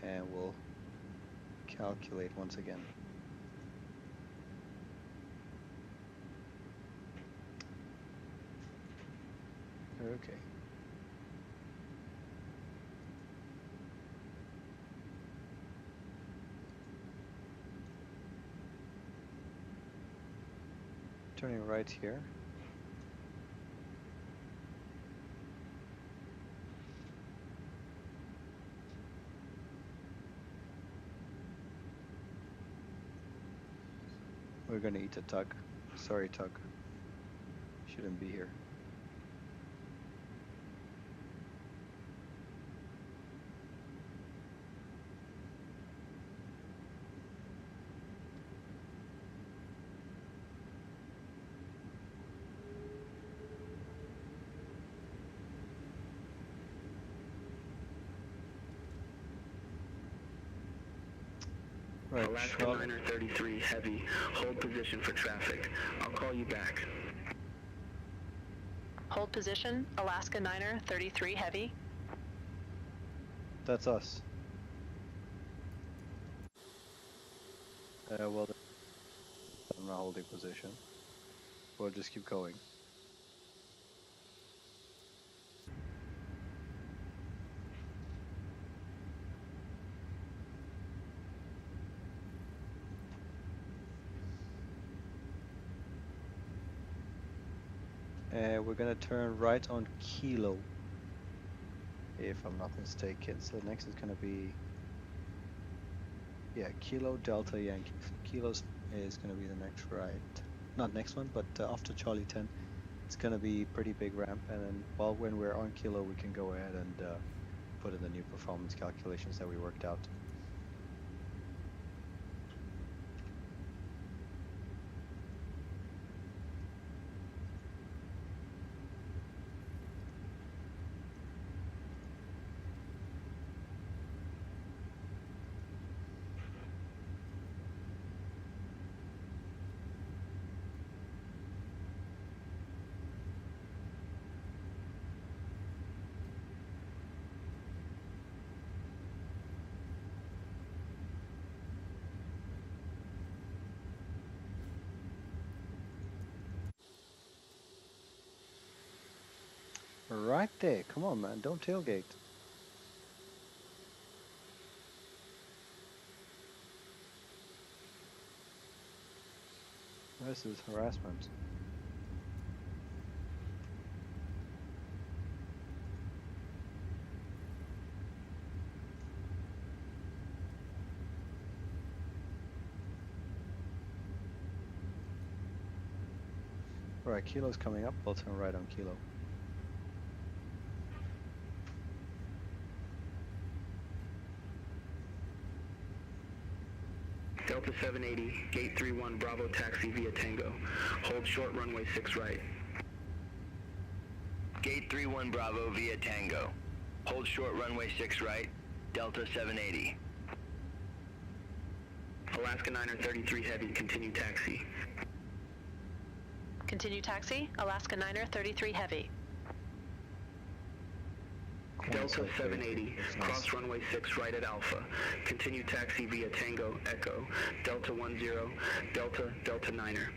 And we'll calculate once again. Okay. Turning right here. We're gonna eat a tug. Sorry, tug. Shouldn't be here. Right, Alaska Charlie. 933 Heavy, hold position for traffic. I'll call you back. Hold position, Alaska Niner 33 Heavy. That's us. Well, I'm not holding position. We'll just keep going. We're gonna turn right on Kilo, if I'm not mistaken. So next is gonna be, yeah, Kilo Delta Yankee. So Kilo's is gonna be the next right. Not next one, but after Charlie 10. It's gonna be pretty big ramp, and then when we're on Kilo, we can go ahead and put in the new performance calculations that we worked out. Right there, come on, man, don't tailgate. This is harassment. Alright, Kilo's coming up, we'll turn right on Kilo. Delta 780, gate 31 Bravo taxi via Tango. Hold short runway 6 right. Gate 31 Bravo via Tango. Hold short runway 6 right, Delta 780. Alaska 933 Heavy, continue taxi. Continue taxi, Alaska Niner 33 Heavy. Delta 780, cross runway 6 right at Alpha. Continue taxi via Tango, Echo, Delta 10, Delta Niner.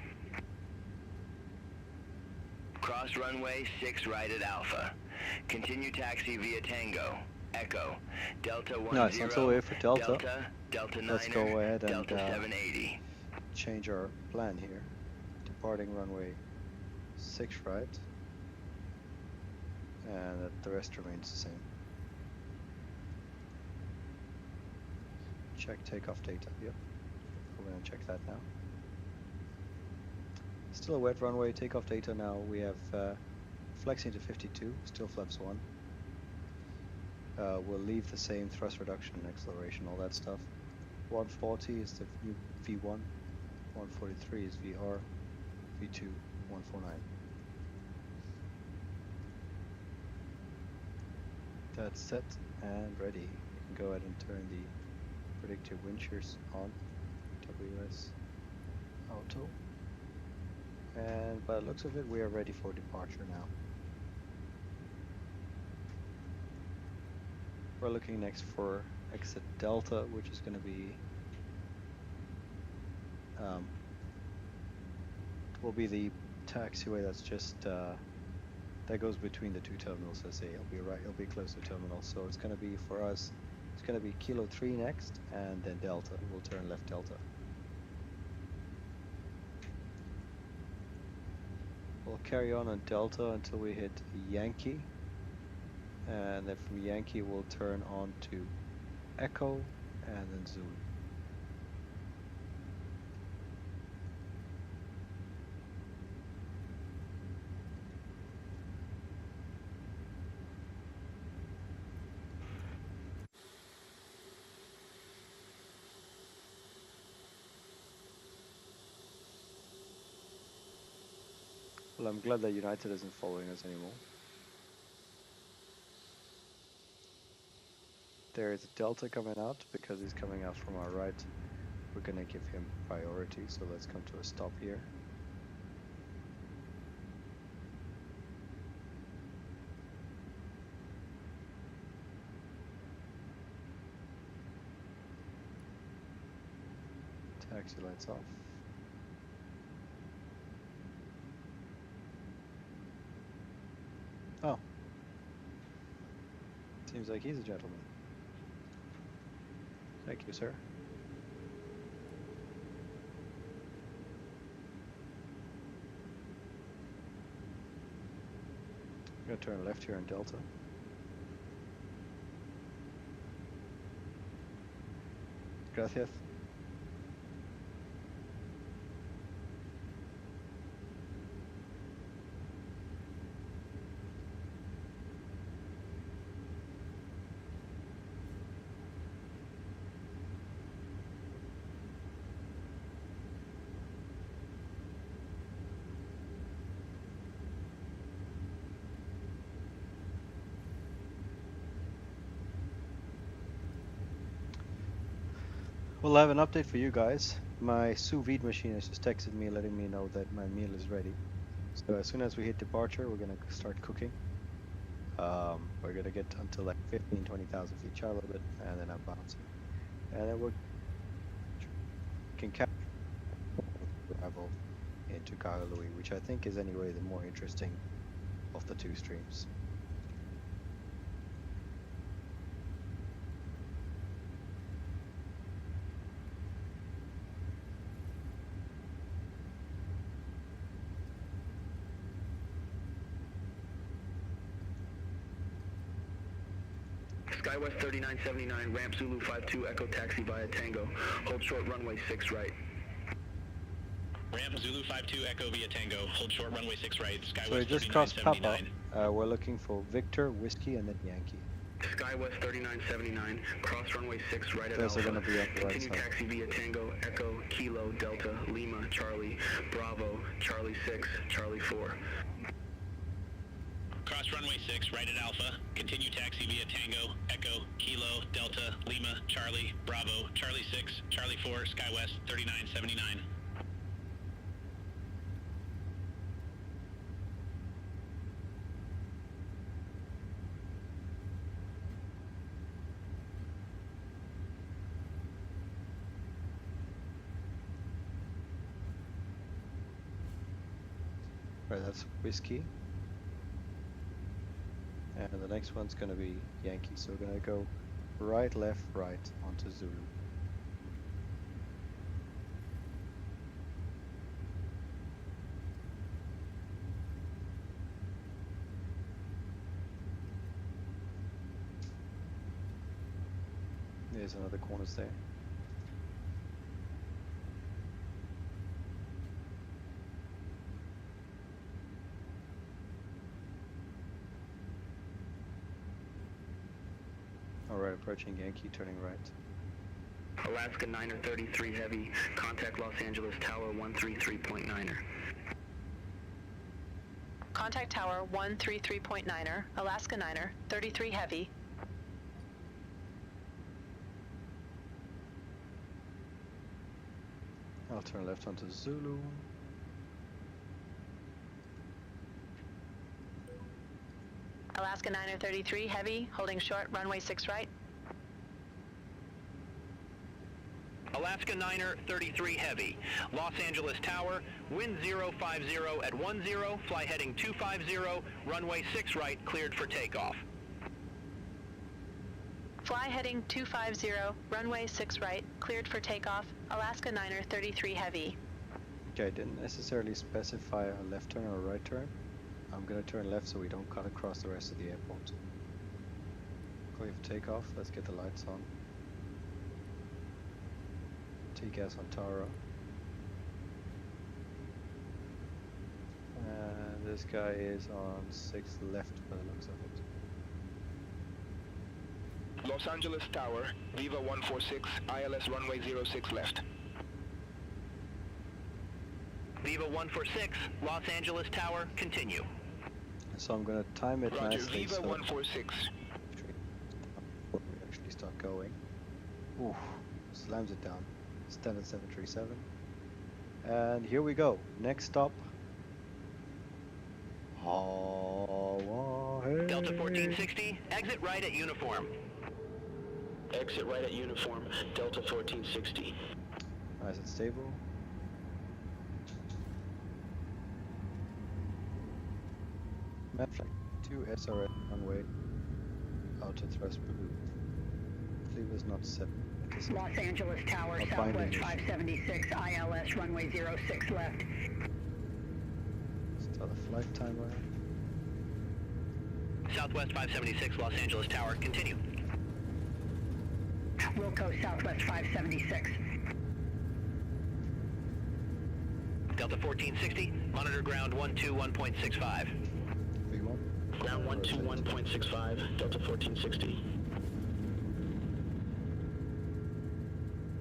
Cross runway 6 right at Alpha. Continue taxi via Tango, Echo, Delta 10, Nice, until we wait for Delta, Delta Niner, let's go ahead and Delta 780. change our plan here. Departing runway 6 right. And the rest remains the same. Check takeoff data. Yep. We're gonna check that now. Still a wet runway. Takeoff data now. We have flexing to 52. Still flaps 1. We'll leave the same thrust reduction and acceleration, all that stuff. 140 is the new V1. 143 is VR. V2 149. That's set and ready. You can go ahead and turn the predictive wind shears on. WS auto. And by the looks of it, we are ready for departure now. We're looking next for exit Delta, which is going to be will be the taxiway that's just that goes between the two terminals. I say it'll be close to terminal. So it's going to be for us. It's going to be Kilo 3 next, and then Delta. We'll turn left Delta. We'll carry on Delta until we hit Yankee, and then from Yankee we'll turn on to Echo and then Zulu. Well, I'm glad that United isn't following us anymore. There is a Delta coming out because he's coming out from our right. we're gonna give him priority, so let's come to a stop here. Taxi lights off. Oh. Seems like he's a gentleman. Thank you, sir. I'm gonna turn left here in Delta. Gracias. Well, I have an update for you guys. My sous vide machine has just texted me letting me know that my meal is ready. So as soon as we hit departure, we're gonna start cooking. We're gonna get until like 15, 20,000 feet, try a little bit, and then I'm bouncing. And then we can capture arrival into Kahului, which I think is anyway the more interesting of the two streams. SkyWest 3979, ramp Zulu 52, Echo taxi via Tango. Hold short runway 6 right. Ramp Zulu 52, Echo via Tango. Hold short runway 6 right. SkyWest So we just crossed Papa. 3979. We're looking for Victor, Whiskey, and then Yankee. SkyWest 3979, cross runway 6 right at Those are Alpha. gonna be on the right Continue side. taxi via Tango, Echo, Kilo, Delta, Lima, Charlie, Bravo, Charlie 6, Charlie 4. Cross runway 6 right at Alpha. Continue taxi via Tango, Echo, Kilo, Delta, Lima, Charlie, Bravo, Charlie 6, Charlie 4, SkyWest 3979. Right, that's Whiskey. And the next one's gonna be Yankee, so we're gonna go right, left, right onto Zulu. There's another corners there. Alright, approaching Yankee, turning right. Alaska 9er 33 heavy, contact Los Angeles Tower 133.9er. Contact Tower 133.9er, Alaska 9er, 33 heavy. I'll turn left onto Zulu. Alaska 9er 33 heavy, holding short, runway 6 right. Alaska 9er 33 heavy. Los Angeles Tower, wind 050 at 10, fly heading 250, runway 6 right, cleared for takeoff. Fly heading 250, runway 6 right, cleared for takeoff, Alaska 9er 33 heavy. Okay, I didn't necessarily specify a left turn or a right turn. I'm gonna turn left so we don't cut across the rest of the airport. Clear for takeoff, let's get the lights on. TCAS on Tara. And this guy is on 6 left by the looks of it. Los Angeles Tower, Viva 146, ILS runway 06 left. Viva 146, Los Angeles Tower, continue. So I'm gonna time it Roger, nicely Viva so 146. before we actually start going. Ooh, slams it down. standard 737. And here we go. Next stop. Hawaii. Delta 1460, exit right at uniform. Exit right at uniform, Delta 1460. Nice and stable. Map flight 2 SRS runway. Outer thrust blue. Leave is not set. Los Angeles Tower, Not Southwest binding. 576, ILS, runway 06 left. Start the flight timer. Southwest 576, Los Angeles Tower, continue. Wilco, Southwest 576. Delta 1460, monitor ground 121.65. V1. Ground 121.65, Delta 1460.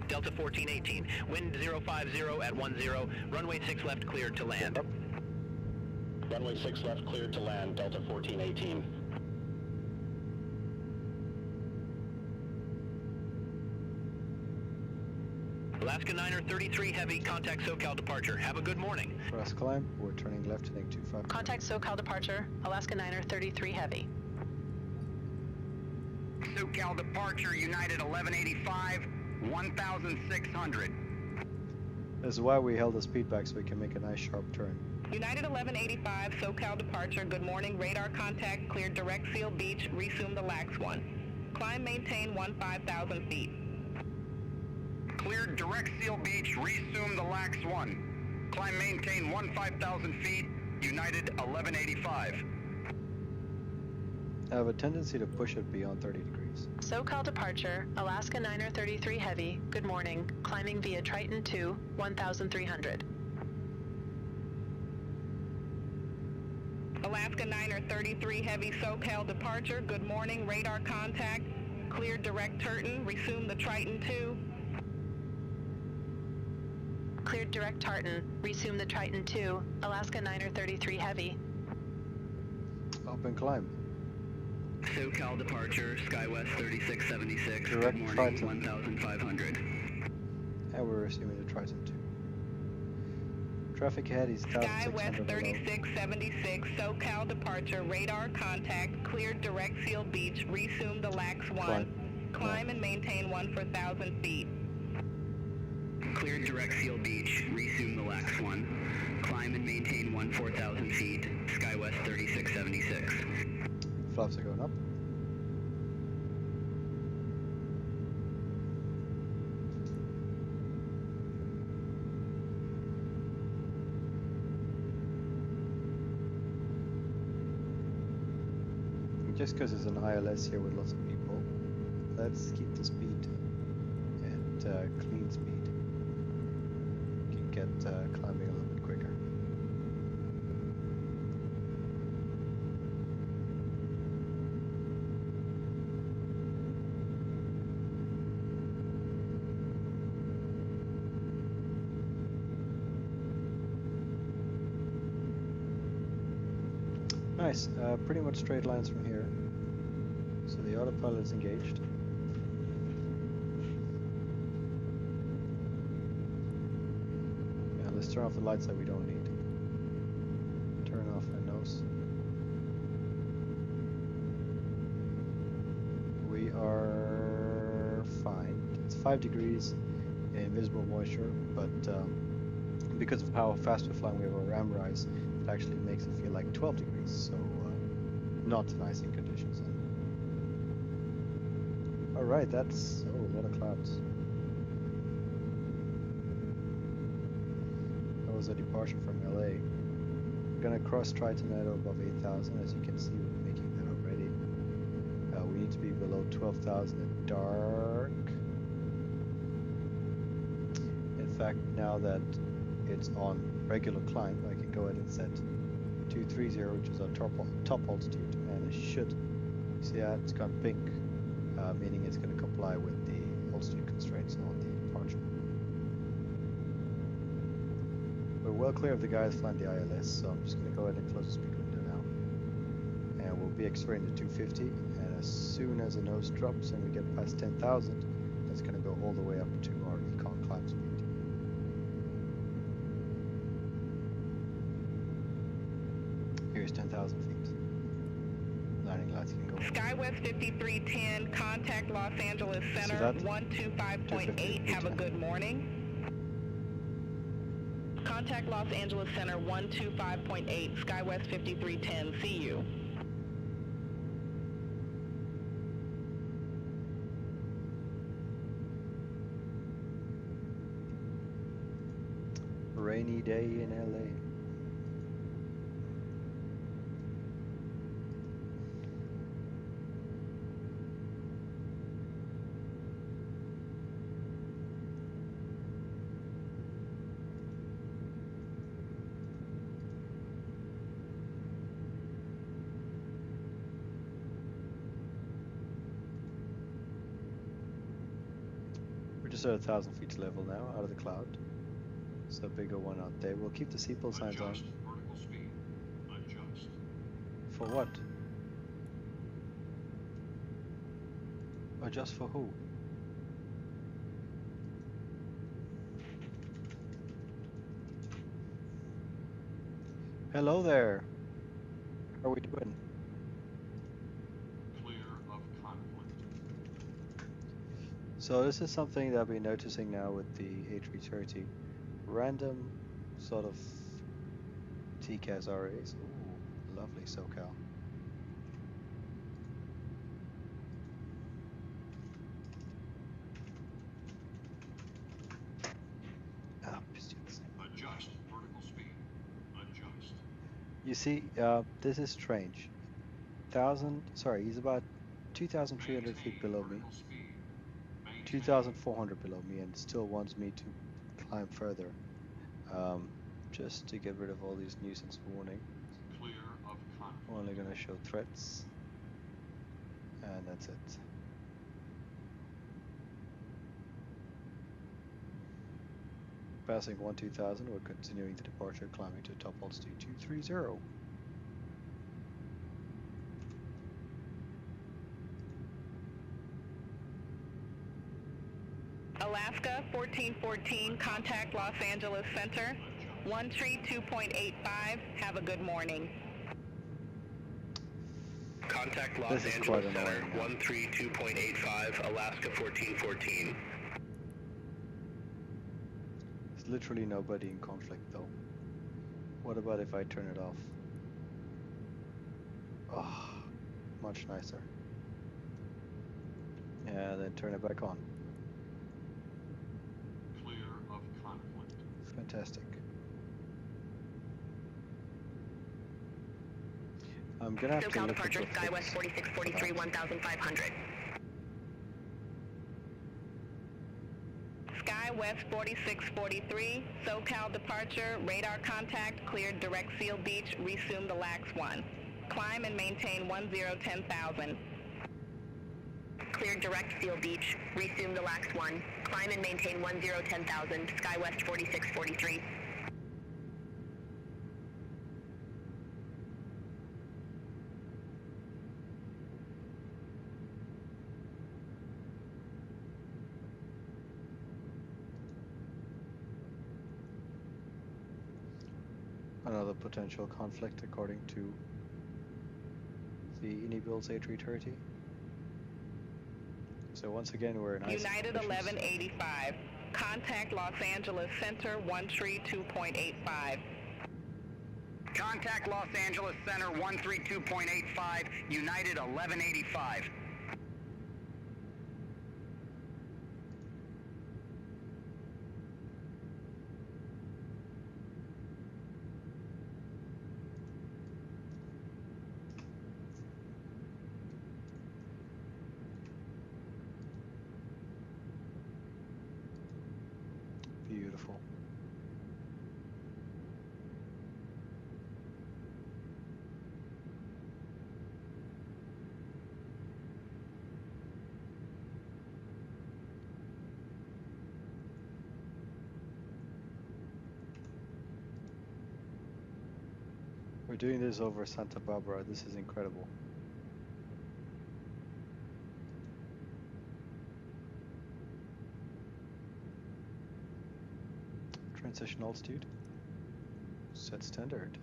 Delta 1418, wind 050 at 10, runway 6 left cleared to land. Runway 6 left cleared to land, Delta 1418. Alaska Niner 33 Heavy, contact SoCal departure. Have a good morning. Thrust climb. We're turning left heading 25. Contact SoCal departure, Alaska Niner 33 Heavy. SoCal departure, United 1185, 1,600. This is why we held the speed back so we can make a nice sharp turn. United 1185, SoCal departure, good morning, radar contact, cleared direct field beach, resume the LAX 1. Climb, maintain 15,000 feet. Cleared direct seal beach, resume the LAX 1. Climb, maintain 15,000 feet, United 1185. I have a tendency to push it beyond 30 degrees. SoCal departure, Alaska Niner 33 Heavy, good morning, climbing via Triton 2, 1,300. Alaska Niner 33 Heavy, SoCal departure, good morning, radar contact, cleared direct Turton, resume the Triton 2. Cleared direct Tartan, resume the Triton 2, Alaska Niner 33 Heavy. Open climb. SoCal departure, SkyWest 3676, Direct good morning, Triton. 1500. And we're resuming the Triton 2. Traffic ahead is SkyWest 1,600 below. 3676, SoCal departure, radar contact, cleared direct field beach, resume the LAX 1. Climb and maintain 1 for 1,000 feet. Cleared direct field beach, resume the LAX 1. Climb and maintain 14,000 feet, SkyWest 3676. Flaps are going up. Just because it's an ILS here with lots of people, let's keep the speed and clean speed. Can get climbing a little bit quicker. Nice, pretty much straight lines from here. So the autopilot is engaged. Yeah, let's turn off the lights that we don't need. Turn off my nose. We are fine. It's 5 degrees in visible moisture, but because of how fast we're flying, we have a ram rise. It actually makes it feel like 12 degrees, so not icing conditions. Alright, that's a lot of clouds. That was a departure from LA. We're gonna cross Triton at above 8,000. As you can see, we're making that already. We need to be below 12,000 in dark. In fact, now that it's on regular climb, I can go ahead and set 230, which is our top altitude, and it should, see that it's gone pink, meaning it's going to comply with the altitude constraints on the departure. We're well clear of the guys flying the ILS, so I'm just going to go ahead and close the speed window now. And we'll be X-raying the 250, and as soon as the nose drops and we get past 10,000, that's going to go all the way up to our econ climb. climb speed. Here's 10,000 feet. Landing lights can go. SkyWest 5310, contact Los Angeles Center that? 125.8. Have a good morning. Contact Los Angeles Center 125.8, SkyWest 5310. See you. Rainy day in LA. We're just at 1,000 feet level now, out of the cloud. So bigger one out there. We'll keep the seatbelt signs on. Vertical speed. Adjust. For what? Adjust for who? Hello there. How are we doing? Clear of conflict. So this is something that I've been noticing now with the A330. Random sort of TCAS RAs. Ooh, lovely SoCal. Pistols. Adjust vertical speed. Adjust. You see, this is strange. He's about 2,300 feet below me, 2,400 below me, and still wants me to climb further. Just to get rid of all these nuisance warning. Clear of conflict. I'm only gonna show threats, and that's it. Passing 12,000, we're continuing the departure, climbing to top altitude 230. Alaska 1414, contact Los Angeles Center 132.85. Have a good morning. Contact Los This is Angeles quite Center annoying. 132.85, Alaska 1414. There's literally nobody in conflict though. What about if I turn it off? Oh, much nicer. And then turn it back on. Clear of conflict. Fantastic. I'm gonna have to SoCal look at departure, the SkyWest 4643, 1,500. SkyWest 4643, SoCal departure, radar contact, cleared direct seal beach, resume the LAX 1. Climb and maintain 10,000. Cleared direct seal beach, resume the LAX 1. Climb and maintain 10,000, SkyWest 4643. Another potential conflict according to the iniBuilds A330. So once again we're in ice United conditions. 1185, contact Los Angeles Center 132.85. Contact Los Angeles Center 132.85, United 1185. Beautiful. We're doing this over Santa Barbara. This is incredible. Transition altitude. Set standard.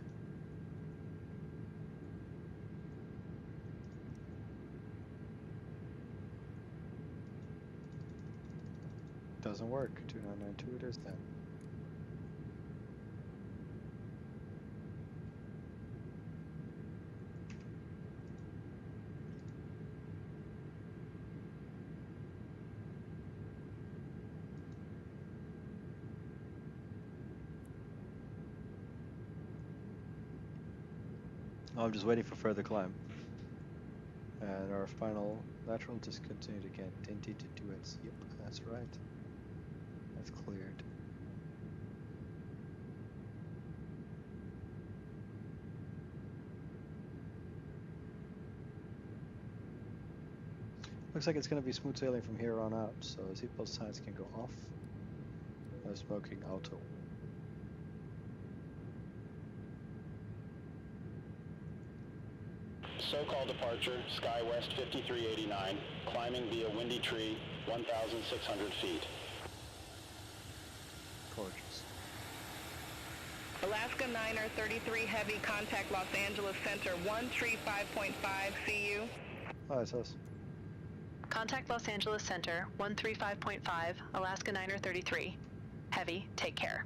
Doesn't work. 2992 it is then. I'm just waiting for further climb. And our final lateral discontinued again. Dinty to duets. Yep, that's right. That's cleared. Looks like it's going to be smooth sailing from here on out, so seatbelt signs can go off. No smoking auto. So-called departure, SkyWest 5389, climbing via Windy Tree, 1,600 feet. Gorgeous. Alaska Niner 33 Heavy, contact Los Angeles Center 135.5, see you. Oh, it's us. Contact Los Angeles Center 135.5, Alaska Niner 33 Heavy, take care.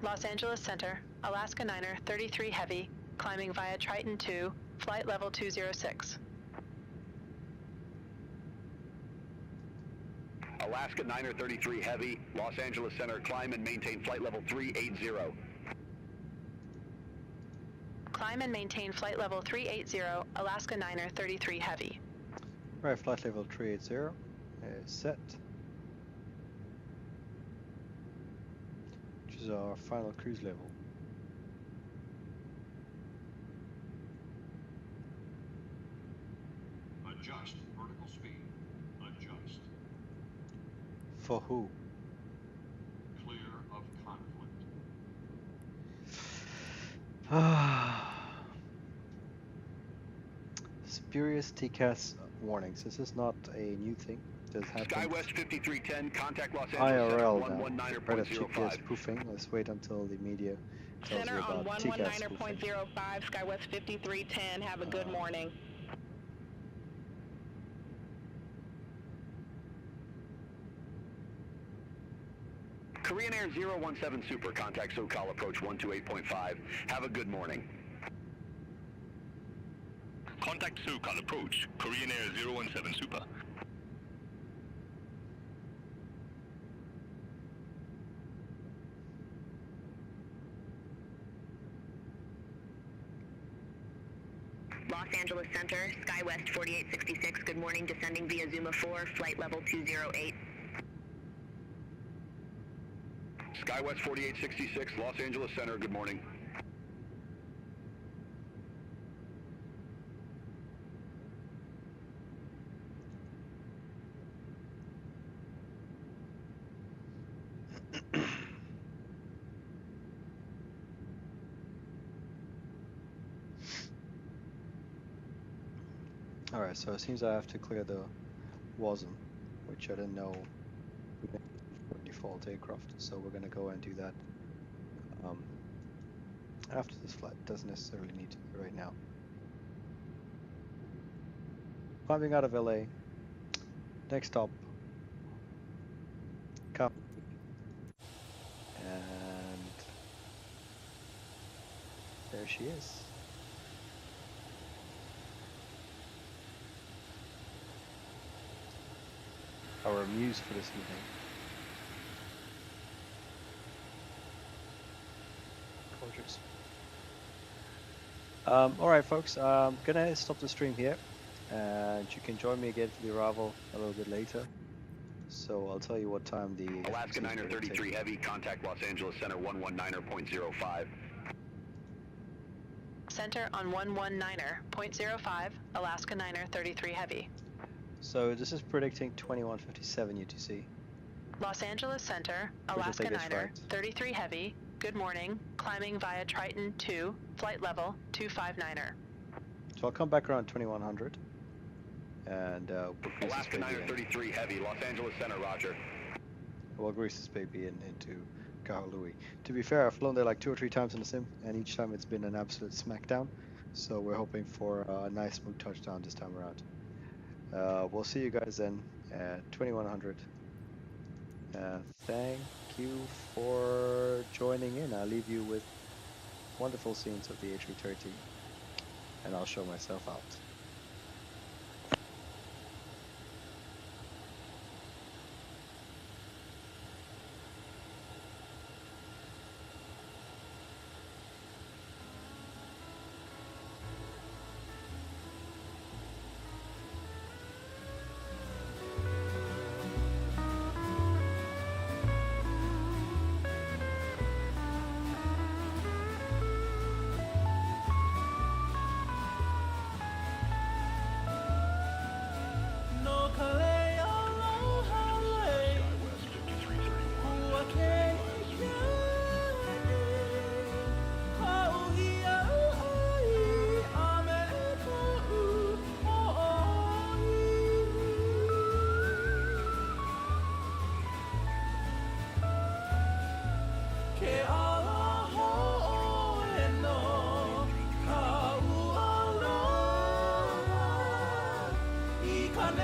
Los Angeles Center, Alaska Niner 33 Heavy, climbing via Triton 2, flight level 206. Alaska Niner 33 Heavy, Los Angeles Center, climb and maintain flight level 380. Climb and maintain flight level 380, Alaska Niner 33 Heavy. Right, flight level 380 is set. Which is our final cruise level. Adjust vertical speed. Adjust. For who? Clear of conflict. Spurious TCAS warnings. This is not a new thing. This happens SkyWest 5310, contact Los Angeles Center IRL now. Right of 119.05. GPS spoofing. Let's wait until the media tells Center you on about TCAS spoofing. 119.05, SkyWest 5310, have a good morning. Korean Air 017 Super, contact SoCal approach 128.5. Have a good morning. Contact SoCal approach, Korean Air 017 Super. Los Angeles Center, SkyWest 4866, good morning, descending via Zuma 4, flight level 208. SkyWest 4866, Los Angeles Center, good morning. Alright, so it seems I have to clear the WASM, which I didn't know we made for default aircraft, so we're gonna go and do that after this flight. Doesn't necessarily need to be right now. Climbing out of LA. Next stop, Kahului. And there she is. Our muse for this evening. Gorgeous. Alright folks, I'm gonna stop the stream here, and you can join me again for the arrival a little bit later. So I'll tell you what time the Alaska Niner 33 Heavy, contact Los Angeles Center 119.05. Center on 119.05, Alaska Niner 33 Heavy. So this is predicting 2157 UTC. Los Angeles Center, Where'd you Alaska take us, Niner right? 33 Heavy, good morning, climbing via Triton 2, flight level 259er. So I'll come back around 2100. And we'll cruise this Alaska way Niner again. 33 Heavy, Los Angeles Center, roger. We'll grease this baby into Kahului. To be fair, I've flown there like 2 or 3 times in the sim, and each time it's been an absolute smackdown. So we're hoping for a nice smooth touchdown this time around. We'll see you guys then at 2100. Thank you for joining in. I'll leave you with wonderful scenes of the A330, and I'll show myself out. Come